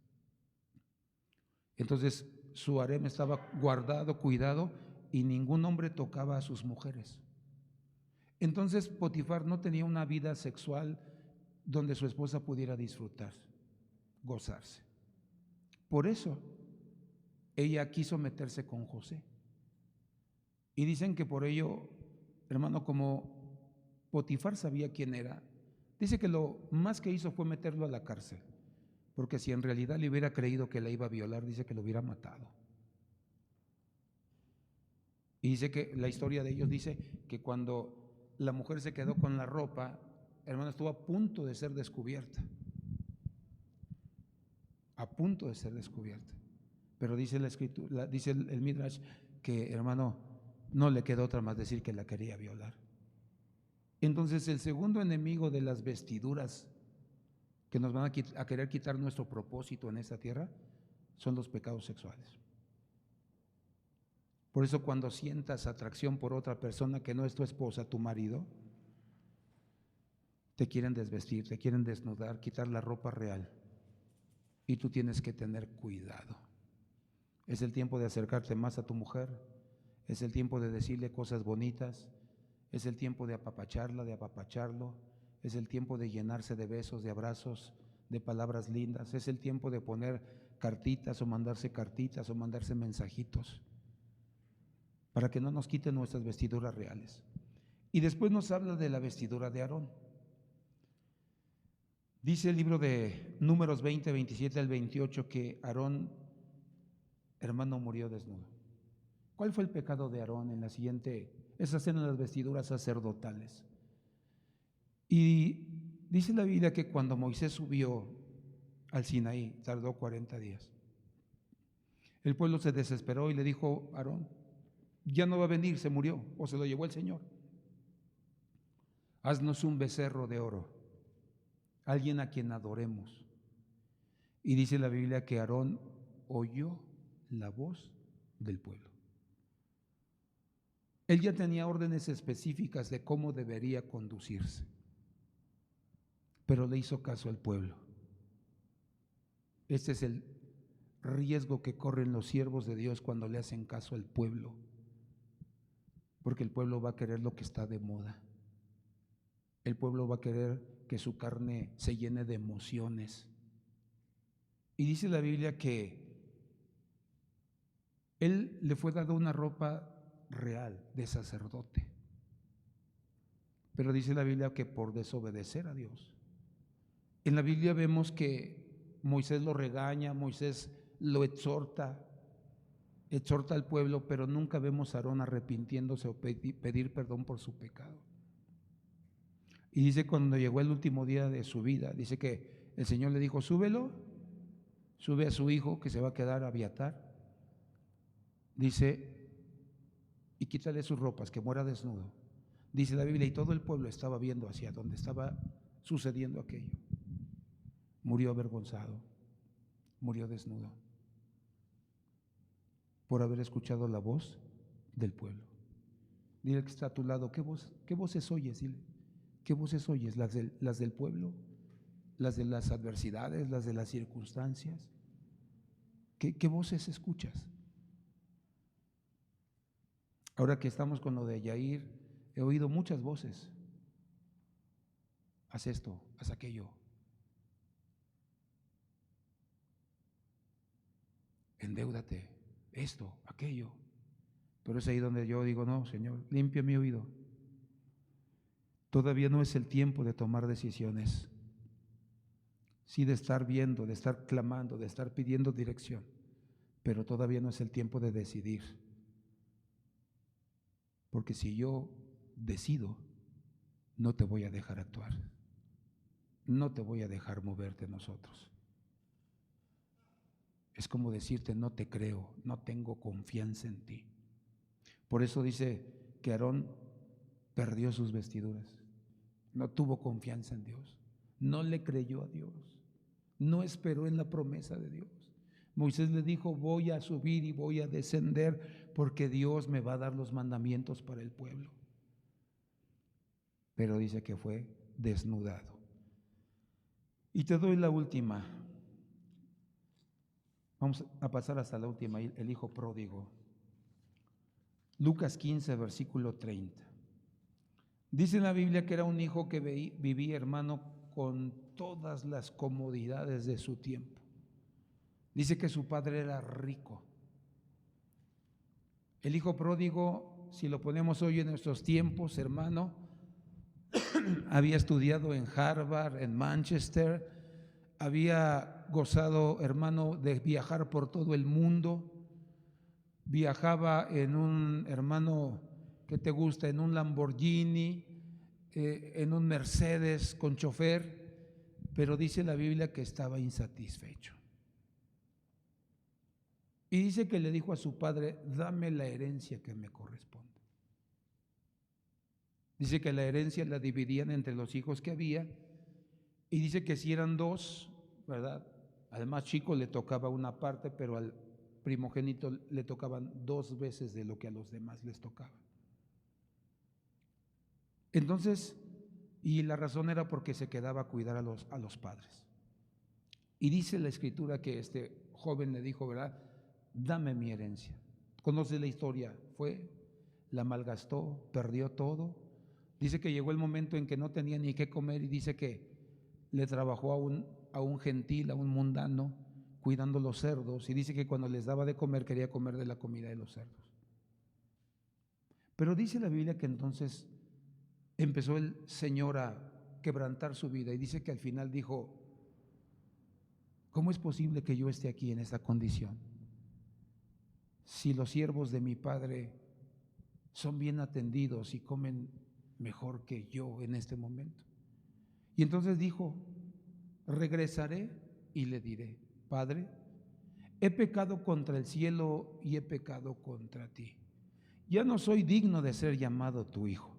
Entonces su harem estaba guardado, cuidado, y ningún hombre tocaba a sus mujeres. Entonces Potifar no tenía una vida sexual donde su esposa pudiera disfrutar, gozarse. Por eso ella quiso meterse con José. Y dicen que por ello, hermano, como Potifar sabía quién era, dice que lo más que hizo fue meterlo a la cárcel, porque si en realidad le hubiera creído que la iba a violar, dice que lo hubiera matado. Y dice que la historia de ellos dice que cuando la mujer se quedó con la ropa, hermano, estuvo a punto de ser descubierta. A punto de ser descubierta. Pero dice la escritura, dice el Midrash que, hermano, no le quedó otra más decir que la quería violar. Entonces, el segundo enemigo de las vestiduras que nos van a querer quitar nuestro propósito en esta tierra son los pecados sexuales. Por eso cuando sientas atracción por otra persona que no es tu esposa, tu marido, te quieren desvestir, te quieren desnudar, quitar la ropa real. Y tú tienes que tener cuidado. Es el tiempo de acercarte más a tu mujer, es el tiempo de decirle cosas bonitas, es el tiempo de apapacharla, de apapacharlo, es el tiempo de llenarse de besos, de abrazos, de palabras lindas, es el tiempo de poner cartitas o mandarse mensajitos, para que no nos quiten nuestras vestiduras reales. Y después nos habla de la vestidura de Aarón. Dice el libro de Números 20, 27 al 28 que Aarón, hermano, murió desnudo. ¿Cuál fue el pecado de Aarón? En la siguiente, esas eran las vestiduras sacerdotales. Y dice la Biblia que cuando Moisés subió al Sinaí, tardó 40 días. El pueblo se desesperó y le dijo a Aarón, ya no va a venir, se murió o se lo llevó el Señor. Haznos un becerro de oro, alguien a quien adoremos. Y dice la Biblia que Aarón oyó la voz del pueblo. Él ya tenía órdenes específicas de cómo debería conducirse, pero le hizo caso al pueblo. Este es el riesgo que corren los siervos de Dios cuando le hacen caso al pueblo, porque el pueblo va a querer lo que está de moda. El pueblo va a querer que su carne se llene de emociones. Y dice la Biblia que él le fue dado una ropa real de sacerdote, pero dice la Biblia que por desobedecer a Dios. En la Biblia vemos que Moisés lo regaña, Moisés lo exhorta al pueblo, pero nunca vemos a Aarón arrepintiéndose o pedir perdón por su pecado. Y dice cuando llegó el último día de su vida, dice que el Señor le dijo, súbelo, sube a su hijo que se va a quedar a Abiatar, dice, y quítale sus ropas, que muera desnudo. Dice la Biblia, y todo el pueblo estaba viendo hacia donde estaba sucediendo aquello. Murió avergonzado, murió desnudo, por haber escuchado la voz del pueblo. Dile que está a tu lado, ¿qué voces oyes? Dile, ¿qué voces oyes? ¿Las del pueblo? ¿Las de las adversidades? ¿Las de las circunstancias? ¿Qué voces escuchas? Ahora que estamos con lo de Yair, he oído muchas voces. Haz esto, haz aquello. Endeúdate, esto, aquello. Pero es ahí donde yo digo, no, Señor, limpia mi oído. Todavía no es el tiempo de tomar decisiones. Sí, de estar viendo, de estar clamando, de estar pidiendo dirección, pero todavía no es el tiempo de decidir. Porque si yo decido, no te voy a dejar actuar, no te voy a dejar moverte nosotros. Es como decirte, no te creo, no tengo confianza en ti. Por eso dice que Aarón perdió sus vestiduras, no tuvo confianza en Dios, no le creyó a Dios, no esperó en la promesa de Dios. Moisés le dijo, voy a subir y voy a descender porque Dios me va a dar los mandamientos para el pueblo. Pero dice que fue desnudado. Y te doy la última. Vamos a pasar hasta la última, el hijo pródigo. Lucas 15, versículo 30. Dice en la Biblia que era un hijo que vivía, hermano, con todas las comodidades de su tiempo. Dice que su padre era rico. El hijo pródigo, si lo ponemos hoy en nuestros tiempos, hermano, había estudiado en Harvard, en Manchester, había gozado, hermano, de viajar por todo el mundo, viajaba en un, hermano, ¿qué te gusta? En un Lamborghini, en un Mercedes con chofer, pero dice la Biblia que estaba insatisfecho. Y dice que le dijo a su padre, dame la herencia que me corresponde. Dice que la herencia la dividían entre los hijos que había, y dice que si eran dos, ¿verdad? Al más chico le tocaba una parte, pero al primogénito le tocaban 2 veces de lo que a los demás les tocaba. Entonces, Y la razón era porque se quedaba a cuidar a los padres. Y dice la escritura que este joven le dijo, ¿verdad? Dame mi herencia. Conoce la historia, fue, la malgastó, perdió todo. Dice que llegó el momento en que no tenía ni qué comer y dice que le trabajó a un gentil, a un mundano, cuidando los cerdos, y dice que cuando les daba de comer quería comer de la comida de los cerdos. Pero dice la Biblia que entonces empezó el Señor a quebrantar su vida y dice que al final dijo, ¿cómo es posible que yo esté aquí en esta condición? Si los siervos de mi Padre son bien atendidos y comen mejor que yo en este momento. Y entonces dijo, regresaré y le diré, Padre, he pecado contra el cielo y he pecado contra ti. Ya no soy digno de ser llamado tu hijo.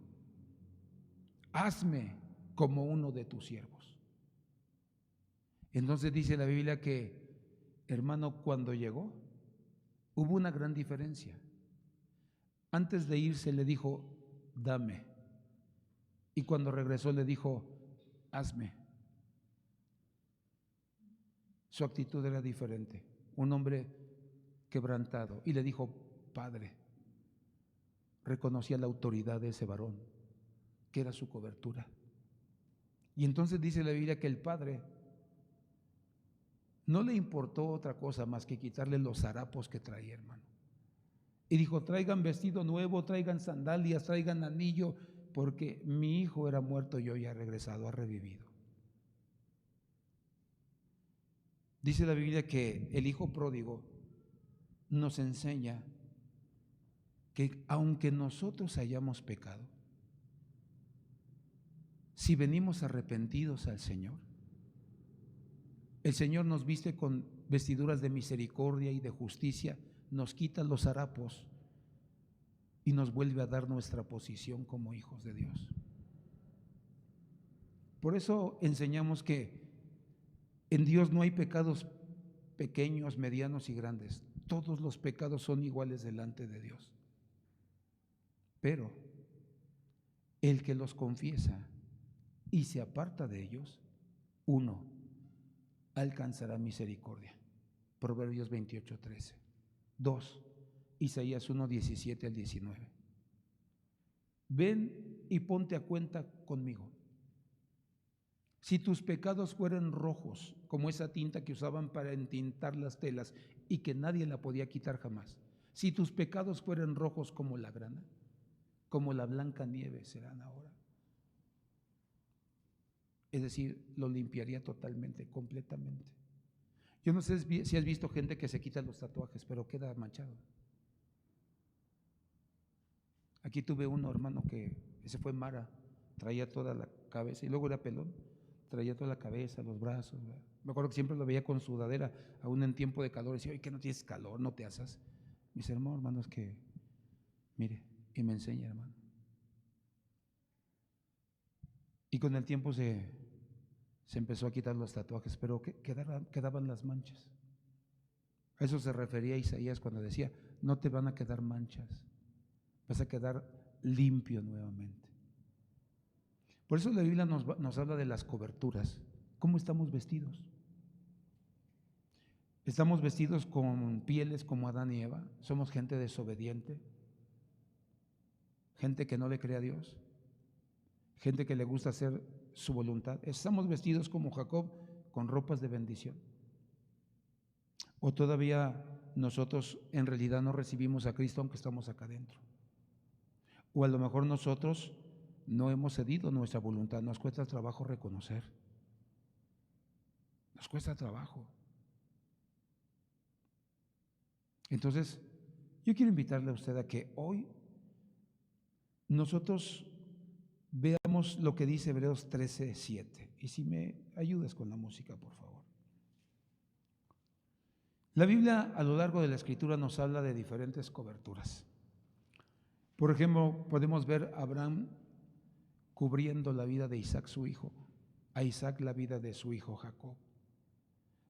Hazme como uno de tus siervos. Entonces dice la Biblia que, hermano, cuando llegó, hubo una gran diferencia. Antes de irse le dijo, dame. Y cuando regresó le dijo, hazme. Su actitud era diferente. Un hombre quebrantado. Y le dijo, Padre. Reconocía la autoridad de ese varón, que era su cobertura. Y entonces dice la Biblia que el Padre no le importó otra cosa más que quitarle los harapos que traía, hermano. Y dijo, traigan vestido nuevo, traigan sandalias, traigan anillo, porque mi hijo era muerto y hoy ha regresado, ha revivido. Dice la Biblia que el hijo pródigo nos enseña que aunque nosotros hayamos pecado, si venimos arrepentidos al Señor, el Señor nos viste con vestiduras de misericordia y de justicia, nos quita los harapos y nos vuelve a dar nuestra posición como hijos de Dios. Por eso enseñamos que en Dios no hay pecados pequeños, medianos y grandes. Todos los pecados son iguales delante de Dios. Pero el que los confiesa y se aparta de ellos, uno, alcanzará misericordia. Proverbios 28:13. 2, Isaías 1:17 al 19. Ven y ponte a cuenta conmigo. Si tus pecados fueran rojos, como esa tinta que usaban para entintar las telas y que nadie la podía quitar jamás, si tus pecados fueran rojos como la grana, como la blanca nieve serán ahora. Es decir, lo limpiaría totalmente, completamente. Yo no sé si has visto gente que se quita los tatuajes, pero queda manchado. Aquí tuve uno, hermano, que ese fue Mara, traía toda la cabeza y luego era pelón, traía toda la cabeza, los brazos, ¿verdad? Me acuerdo que siempre lo veía con sudadera, aún en tiempo de calor, decía, oye, ¿qué no tienes calor? ¿No te asas? Me dice, hermano, es que, mire, y me enseña, hermano. Y con el tiempo se empezó a quitar los tatuajes, pero quedaban las manchas. A eso se refería Isaías cuando decía, no te van a quedar manchas, vas a quedar limpio nuevamente. Por eso la Biblia nos habla de las coberturas. ¿Cómo estamos vestidos? ¿Estamos vestidos con pieles como Adán y Eva? ¿Somos gente desobediente? ¿Gente que no le cree a Dios? ¿Gente que le gusta hacer su voluntad? ¿Estamos vestidos como Jacob con ropas de bendición? ¿O todavía nosotros en realidad no recibimos a Cristo aunque estamos acá adentro? O a lo mejor nosotros no hemos cedido nuestra voluntad, nos cuesta trabajo reconocer. Nos cuesta trabajo. Entonces, yo quiero invitarle a usted a que hoy nosotros veamos lo que dice Hebreos 13:7. Y si me ayudas con la música, por favor. La Biblia a lo largo de la Escritura nos habla de diferentes coberturas. Por ejemplo, podemos ver a Abraham cubriendo la vida de Isaac, su hijo, a Isaac la vida de su hijo Jacob.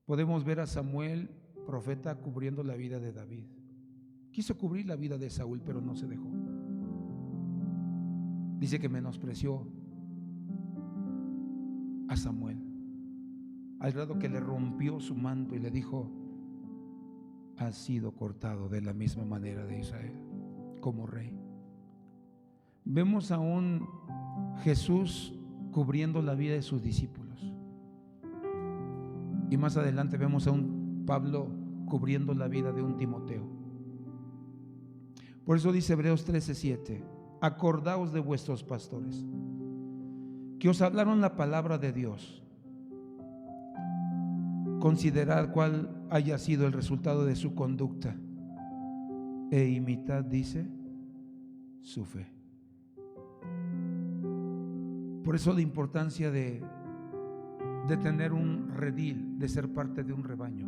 Podemos ver a Samuel, profeta, cubriendo la vida de David. Quiso cubrir la vida de Saúl, pero no se dejó. Dice que menospreció a Samuel, al grado que le rompió su manto y le dijo: has sido cortado de la misma manera de Israel como rey. Vemos a un Jesús cubriendo la vida de sus discípulos, y más adelante vemos a un Pablo cubriendo la vida de un Timoteo. Por eso dice Hebreos 13:7: acordaos de vuestros pastores, que os hablaron la palabra de Dios. Considerad cuál haya sido el resultado de su conducta e imitad, dice, su fe. Por eso la importancia de tener un redil, de ser parte de un rebaño.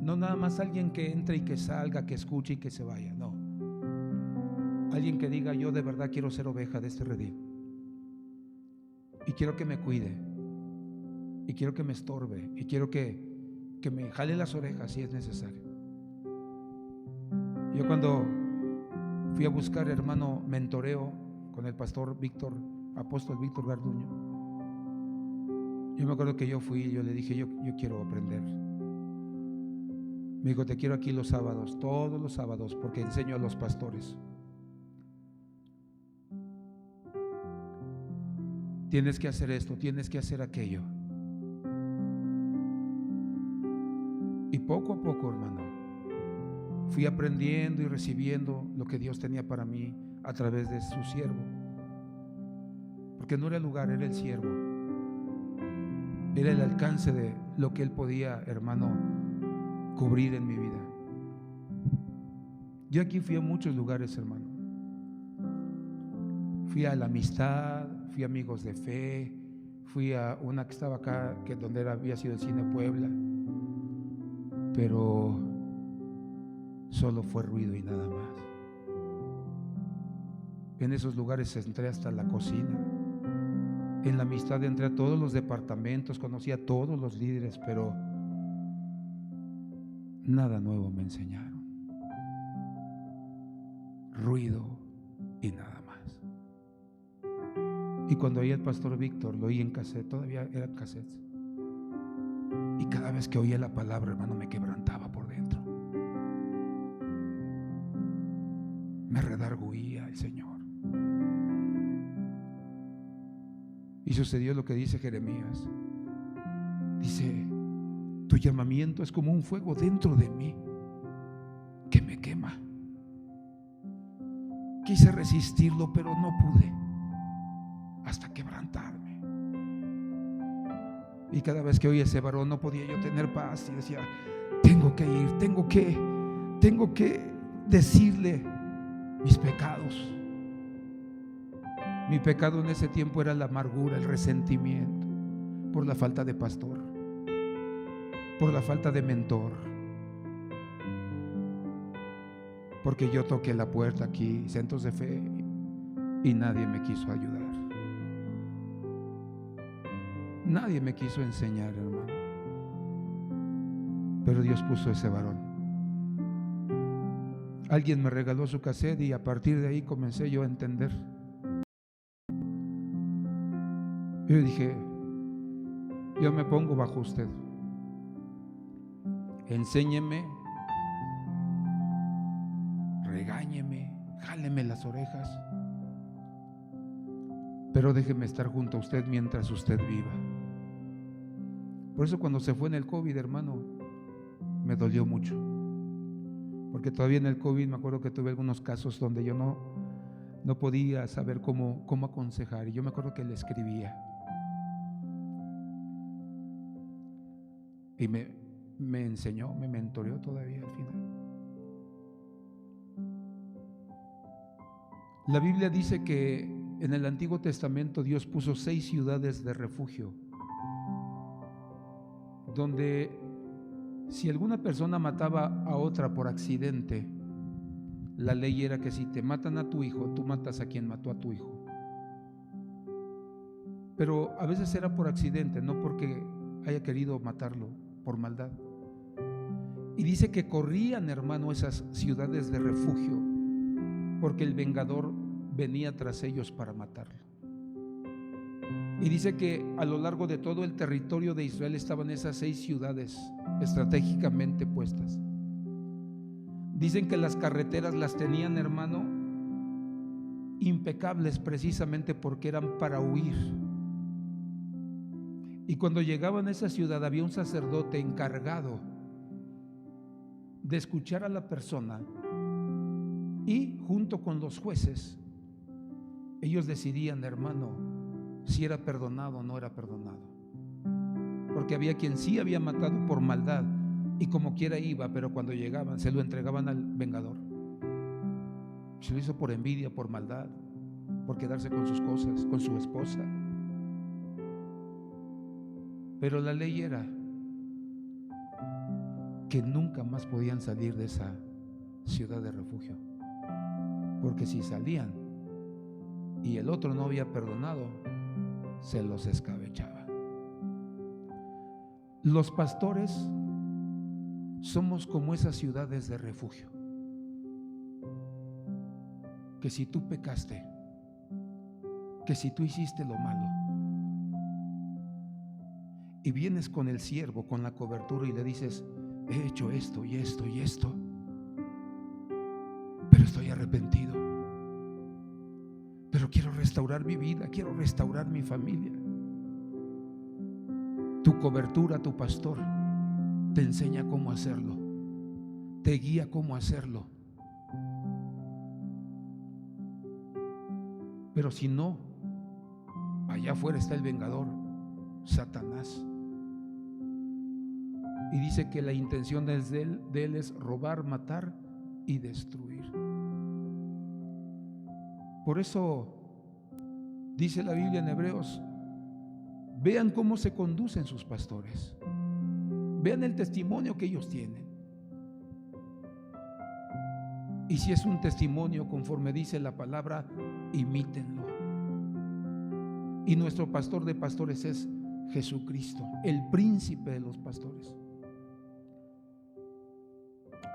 No nada más alguien que entre y que salga, que escuche y que se vaya, no. Alguien que diga: yo de verdad quiero ser oveja de este redil, y quiero que me cuide, y quiero que me estorbe, y quiero que me jale las orejas si es necesario. Yo cuando fui a buscar, hermano, mentoreo con el pastor Víctor, apóstol Víctor Garduño, yo me acuerdo que yo le dije: yo quiero aprender. Me dijo: te quiero aquí los sábados, todos los sábados, porque enseño a los pastores. Tienes que hacer esto, tienes que hacer aquello. Y poco a poco, hermano, fui aprendiendo y recibiendo lo que Dios tenía para mí a través de su siervo. Porque no era el lugar, era el siervo. Era el alcance de lo que él podía, hermano, cubrir en mi vida. Yo aquí fui a muchos lugares, hermano. Fui a la amistad, fui a Amigos de Fe, fui a una que estaba acá, que donde había sido el Cine Puebla, pero solo fue ruido y nada más. En esos lugares entré hasta la cocina. En la amistad entré a todos los departamentos, conocí a todos los líderes, pero nada nuevo me enseñaron. Ruido y nada más. Y cuando oí al pastor Víctor, lo oí en cassette, todavía eran cassettes, y cada vez que oía la palabra, hermano, me quebrantaba por dentro. Me redarguía el Señor. Y sucedió lo que dice Jeremías. Dice: tu llamamiento es como un fuego dentro de mí que me quema. Quise resistirlo, pero no pude, hasta quebrantarme. Y cada vez que oía ese varón no podía yo tener paz, y decía: tengo que ir, tengo que decirle mis pecados. Mi pecado en ese tiempo era la amargura, el resentimiento por la falta de pastor, por la falta de mentor, porque yo toqué la puerta aquí, Centros de Fe, y nadie me quiso ayudar. Nadie me quiso enseñar, hermano. Pero Dios puso ese varón. Alguien me regaló su cassette y a partir de ahí comencé yo a entender. Yo dije: yo me pongo bajo usted. Enséñeme, regáñeme, jáleme las orejas, pero déjeme estar junto a usted mientras usted viva. Por eso cuando se fue en el COVID, hermano, me dolió mucho, porque todavía en el COVID me acuerdo que tuve algunos casos donde yo no podía saber cómo aconsejar, y yo me acuerdo que le escribía y me enseñó, me mentoreó todavía al final. La Biblia dice que en el Antiguo Testamento Dios puso 6 ciudades de refugio, donde si alguna persona mataba a otra por accidente, la ley era que si te matan a tu hijo, tú matas a quien mató a tu hijo. Pero a veces era por accidente, no porque haya querido matarlo por maldad. Y dice que corrían, hermano, esas ciudades de refugio, porque el vengador venía tras ellos para matarlo. Y dice que a lo largo de todo el territorio de Israel estaban esas 6 ciudades estratégicamente puestas. Dicen que las carreteras las tenían, hermano, impecables, precisamente porque eran para huir. Y cuando llegaban a esa ciudad había un sacerdote encargado de escuchar a la persona, y junto con los jueces ellos decidían, hermano, si era perdonado o no era perdonado. Porque había quien sí había matado por maldad y como quiera iba, pero cuando llegaban se lo entregaban al vengador. Se lo hizo por envidia, por maldad, por quedarse con sus cosas, con su esposa. Pero la ley era que nunca más podían salir de esa ciudad de refugio, porque si salían y el otro no había perdonado, se los escabechaba. Los pastores somos como esas ciudades de refugio, que si tú pecaste, que si tú hiciste lo malo y vienes con el siervo, con la cobertura, y le dices: he hecho esto y esto y esto, pero estoy arrepentido, pero quiero restaurar mi vida, quiero restaurar mi familia. Tu cobertura, tu pastor, te enseña cómo hacerlo, te guía cómo hacerlo. Pero si no, allá afuera está el vengador, Satanás. Y dice que la intención de él es robar, matar y destruir. Por eso dice la Biblia en Hebreos: vean cómo se conducen sus pastores, vean el testimonio que ellos tienen. Y si es un testimonio conforme dice la palabra, imítenlo. Y nuestro pastor de pastores es Jesucristo, el príncipe de los pastores.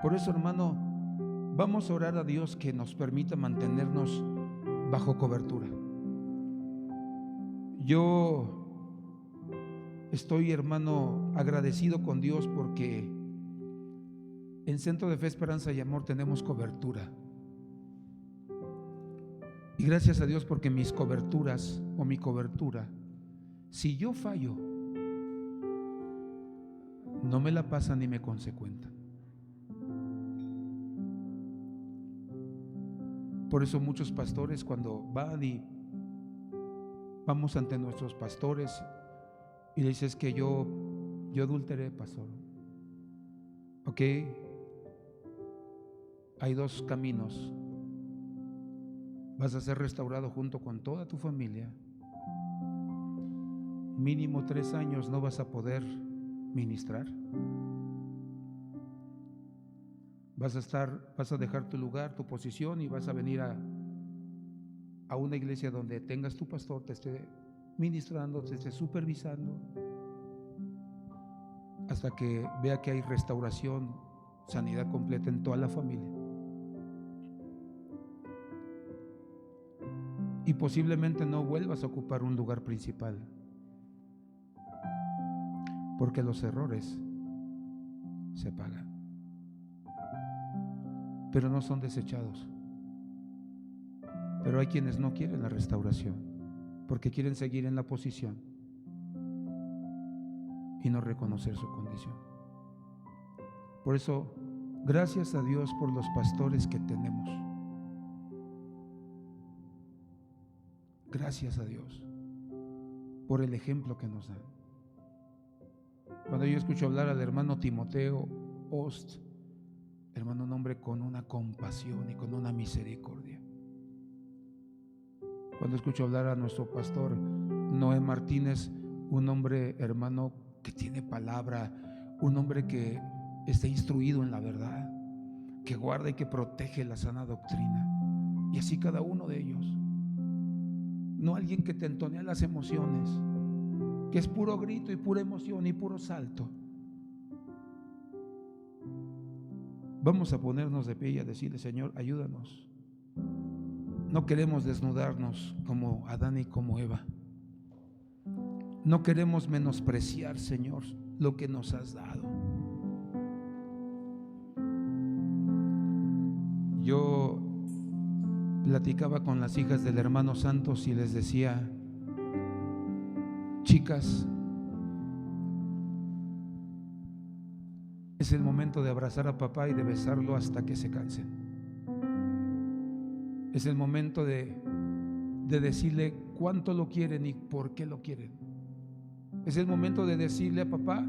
Por eso, hermano, vamos a orar a Dios que nos permita mantenernos bajo cobertura. Yo estoy, hermano, agradecido con Dios porque en Centro de Fe, Esperanza y Amor tenemos cobertura. Y gracias a Dios porque mis coberturas o mi cobertura, si yo fallo, no me la pasan ni me consecuentan. Por eso muchos pastores, cuando van y vamos ante nuestros pastores y le dices que yo adulteré, pastor. Ok, hay 2 caminos: vas a ser restaurado junto con toda tu familia. Mínimo 3 años no vas a poder ministrar. Vas a dejar tu lugar, tu posición, y vas a venir a una iglesia donde tengas tu pastor, te esté ministrando, te esté supervisando, hasta que vea que hay restauración, sanidad completa en toda la familia. Y posiblemente no vuelvas a ocupar un lugar principal, porque los errores se pagan, pero no son desechados. Pero hay quienes no quieren la restauración porque quieren seguir en la posición y no reconocer su condición. Por eso, gracias a Dios por los pastores que tenemos. Gracias a Dios por el ejemplo que nos dan. Cuando yo escucho hablar al hermano Timoteo Ost, hermano, un hombre con una compasión y con una misericordia. Cuando escucho hablar a nuestro pastor Noé Martínez, un hombre, hermano, que tiene palabra, un hombre que está instruido en la verdad, que guarda y que protege la sana doctrina. Y así cada uno de ellos. No alguien que te entonea las emociones, que es puro grito y pura emoción y puro salto. Vamos a ponernos de pie y a decirle: Señor, ayúdanos. No queremos desnudarnos como Adán y como Eva. No queremos menospreciar, Señor, lo que nos has dado. Yo platicaba con las hijas del hermano Santos y les decía: chicas, es el momento de abrazar a papá y de besarlo hasta que se cansen. Es el momento de decirle cuánto lo quieren y por qué lo quieren. Es el momento de decirle a papá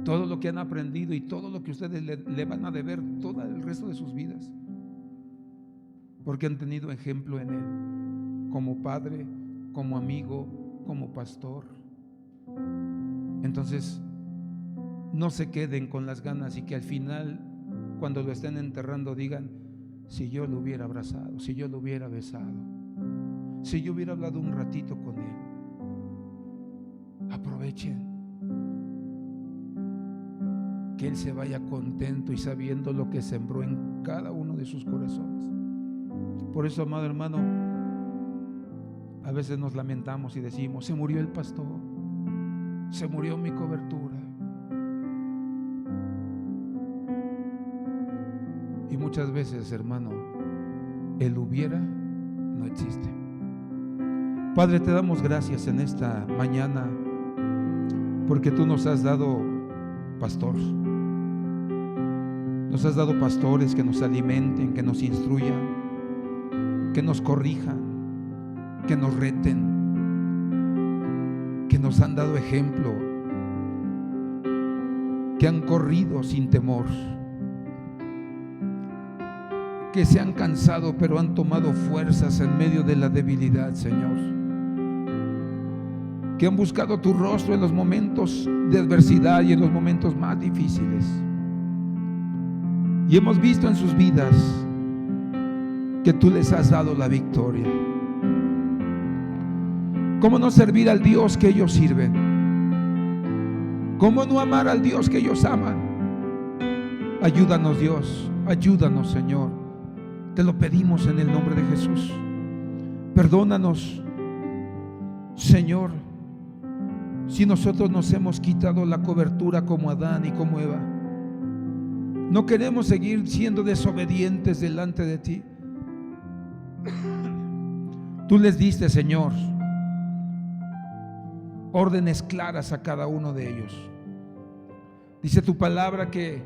todo lo que han aprendido y todo lo que ustedes le van a deber todo el resto de sus vidas, porque han tenido ejemplo en él, como padre, como amigo, como pastor. Entonces, no se queden con las ganas y que al final, cuando lo estén enterrando, digan: si yo lo hubiera abrazado, si yo lo hubiera besado, si yo hubiera hablado un ratito con él. Aprovechen que él se vaya contento y sabiendo lo que sembró en cada uno de sus corazones. Por eso, amado hermano, a veces nos lamentamos y decimos: se murió el pastor, se murió mi cobertura. Y muchas veces, hermano, el hubiera no existe. Padre, te damos gracias en esta mañana porque tú nos has dado pastor. Nos has dado pastores que nos alimenten, que nos instruyan, que nos corrijan, que nos reten, que nos han dado ejemplo, que han corrido sin temor, que se han cansado pero han tomado fuerzas en medio de la debilidad, Señor, que han buscado tu rostro en los momentos de adversidad y en los momentos más difíciles. Y hemos visto en sus vidas que tú les has dado la victoria. ¿Cómo no servir al Dios que ellos sirven? ¿Cómo no amar al Dios que ellos aman? Ayúdanos, Dios, ayúdanos, Señor. Te lo pedimos en el nombre de Jesús. Perdónanos, Señor, si nosotros nos hemos quitado la cobertura como Adán y como Eva. No queremos seguir siendo desobedientes delante de ti. Tú les diste, Señor, órdenes claras a cada uno de ellos. Dice tu palabra que,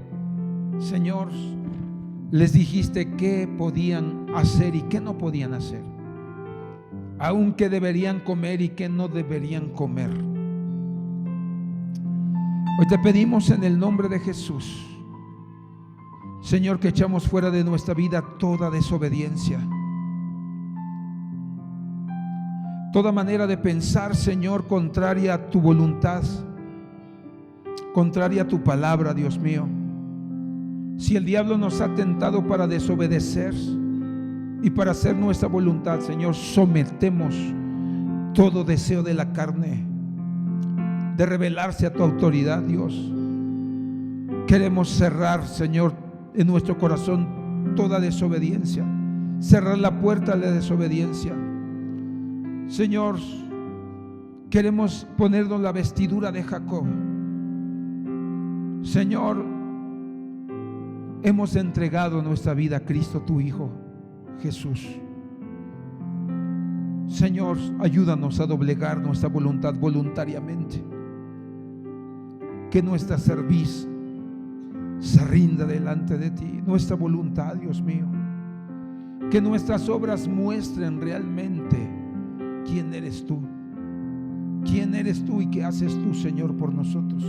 Señor, les dijiste qué podían hacer y qué no podían hacer, aun qué deberían comer y qué no deberían comer. Hoy te pedimos en el nombre de Jesús, Señor, que echamos fuera de nuestra vida toda desobediencia, toda manera de pensar, Señor, contraria a tu voluntad, contraria a tu palabra, Dios mío. Si el diablo nos ha tentado para desobedecer y para hacer nuestra voluntad, Señor, sometemos todo deseo de la carne de rebelarse a tu autoridad, Dios. Queremos cerrar, Señor, en nuestro corazón toda desobediencia, cerrar la puerta a la desobediencia. Señor, queremos ponernos la vestidura de Jacob. Señor, hemos entregado nuestra vida a Cristo, tu Hijo Jesús. Señor, ayúdanos a doblegar nuestra voluntad voluntariamente, que nuestra cerviz se rinda delante de ti, nuestra voluntad, Dios mío, que nuestras obras muestren realmente quién eres tú y qué haces tú, Señor, por nosotros.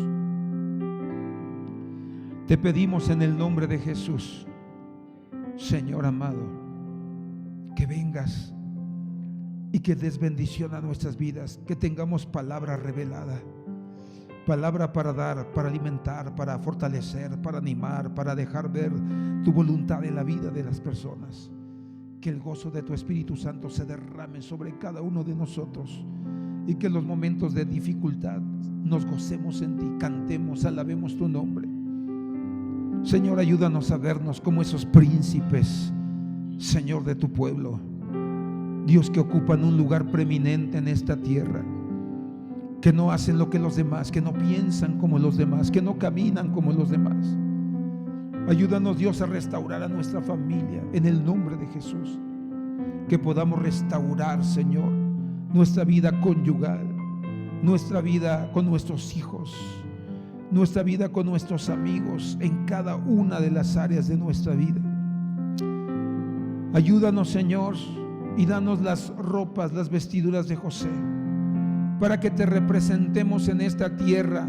Te pedimos en el nombre de Jesús, Señor amado, que vengas y que des bendición a nuestras vidas, que tengamos palabra revelada, palabra para dar, para alimentar, para fortalecer, para animar, para dejar ver tu voluntad en la vida de las personas. Que el gozo de tu Espíritu Santo se derrame sobre cada uno de nosotros y que en los momentos de dificultad nos gocemos en ti, cantemos, alabemos tu nombre. Señor, ayúdanos a vernos como esos príncipes, Señor, de tu pueblo, Dios, que ocupan un lugar preeminente en esta tierra. que no hacen lo que los demás, que no piensan como los demás, que no caminan como los demás. Ayúdanos, Dios, a restaurar a nuestra familia en el nombre de Jesús. Que podamos restaurar, Señor, nuestra vida conyugal, nuestra vida con nuestros hijos, nuestra vida con nuestros amigos, en cada una de las áreas de nuestra vida. Ayúdanos, Señor, y danos las ropas, las vestiduras de José, para que te representemos en esta tierra.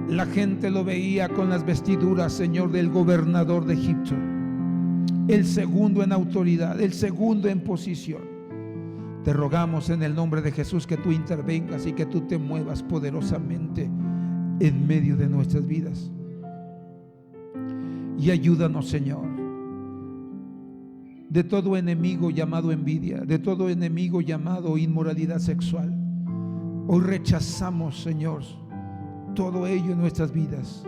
La gente lo veía con las vestiduras, Señor, del gobernador de Egipto, el segundo en autoridad, el segundo en posición. Te rogamos en el nombre de Jesús que tú intervengas y que tú te muevas poderosamente en medio de nuestras vidas. Y ayúdanos, Señor, de todo enemigo llamado envidia, de todo enemigo llamado inmoralidad sexual. Hoy rechazamos, Señor, todo ello en nuestras vidas.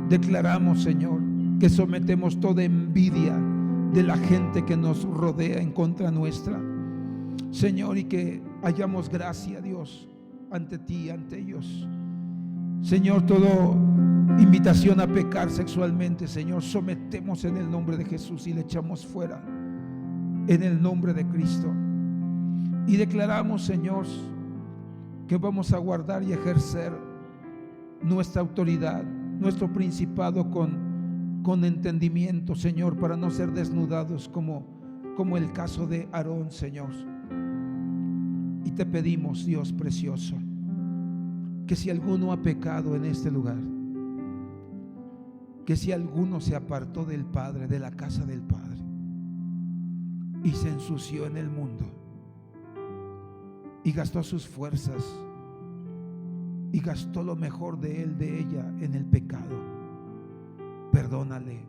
Declaramos, Señor, que sometemos toda envidia de la gente que nos rodea en contra nuestra, Señor, y que hallamos gracia, Dios, ante ti, ante ellos. Señor, toda invitación a pecar sexualmente, Señor, sometemos en el nombre de Jesús y le echamos fuera en el nombre de Cristo. Y declaramos, Señor, que vamos a guardar y ejercer nuestra autoridad, nuestro principado con entendimiento, Señor, para no ser desnudados como el caso de Aarón, Señor. Y te pedimos, Dios precioso, que si alguno ha pecado en este lugar, que si alguno se apartó del Padre, de la casa del Padre, y se ensució en el mundo, y gastó sus fuerzas, y gastó lo mejor de él, de ella, en el pecado, perdónale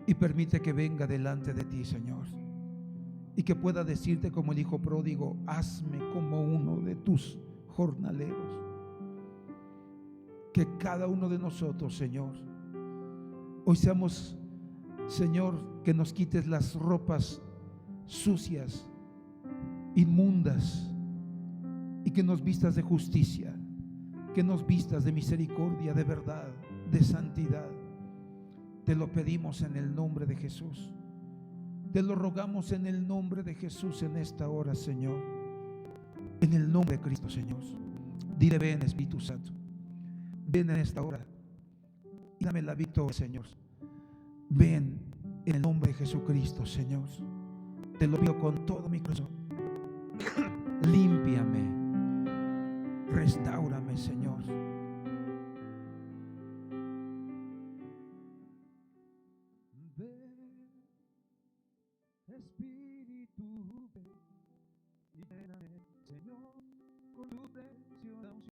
y permite que venga delante de ti, Señor, y que pueda decirte como el hijo pródigo: hazme como uno de tus jornaleros. Que cada uno de nosotros, Señor, hoy seamos, Señor, que nos quites las ropas sucias, inmundas, y que nos vistas de justicia, que nos vistas de misericordia, de verdad, de santidad. Te lo pedimos en el nombre de Jesús. Te lo rogamos en el nombre de Jesús en esta hora, Señor. En el nombre de Cristo, Señor. Dile: ven, Espíritu Santo. Ven en esta hora y dame la victoria, Señor. Ven en el nombre de Jesucristo, Señor. Te lo pido con todo mi corazón. Límpiame, restáurame, Señor. Ven, Espíritu, ven y lléname, Señor, con tu preciosa unción.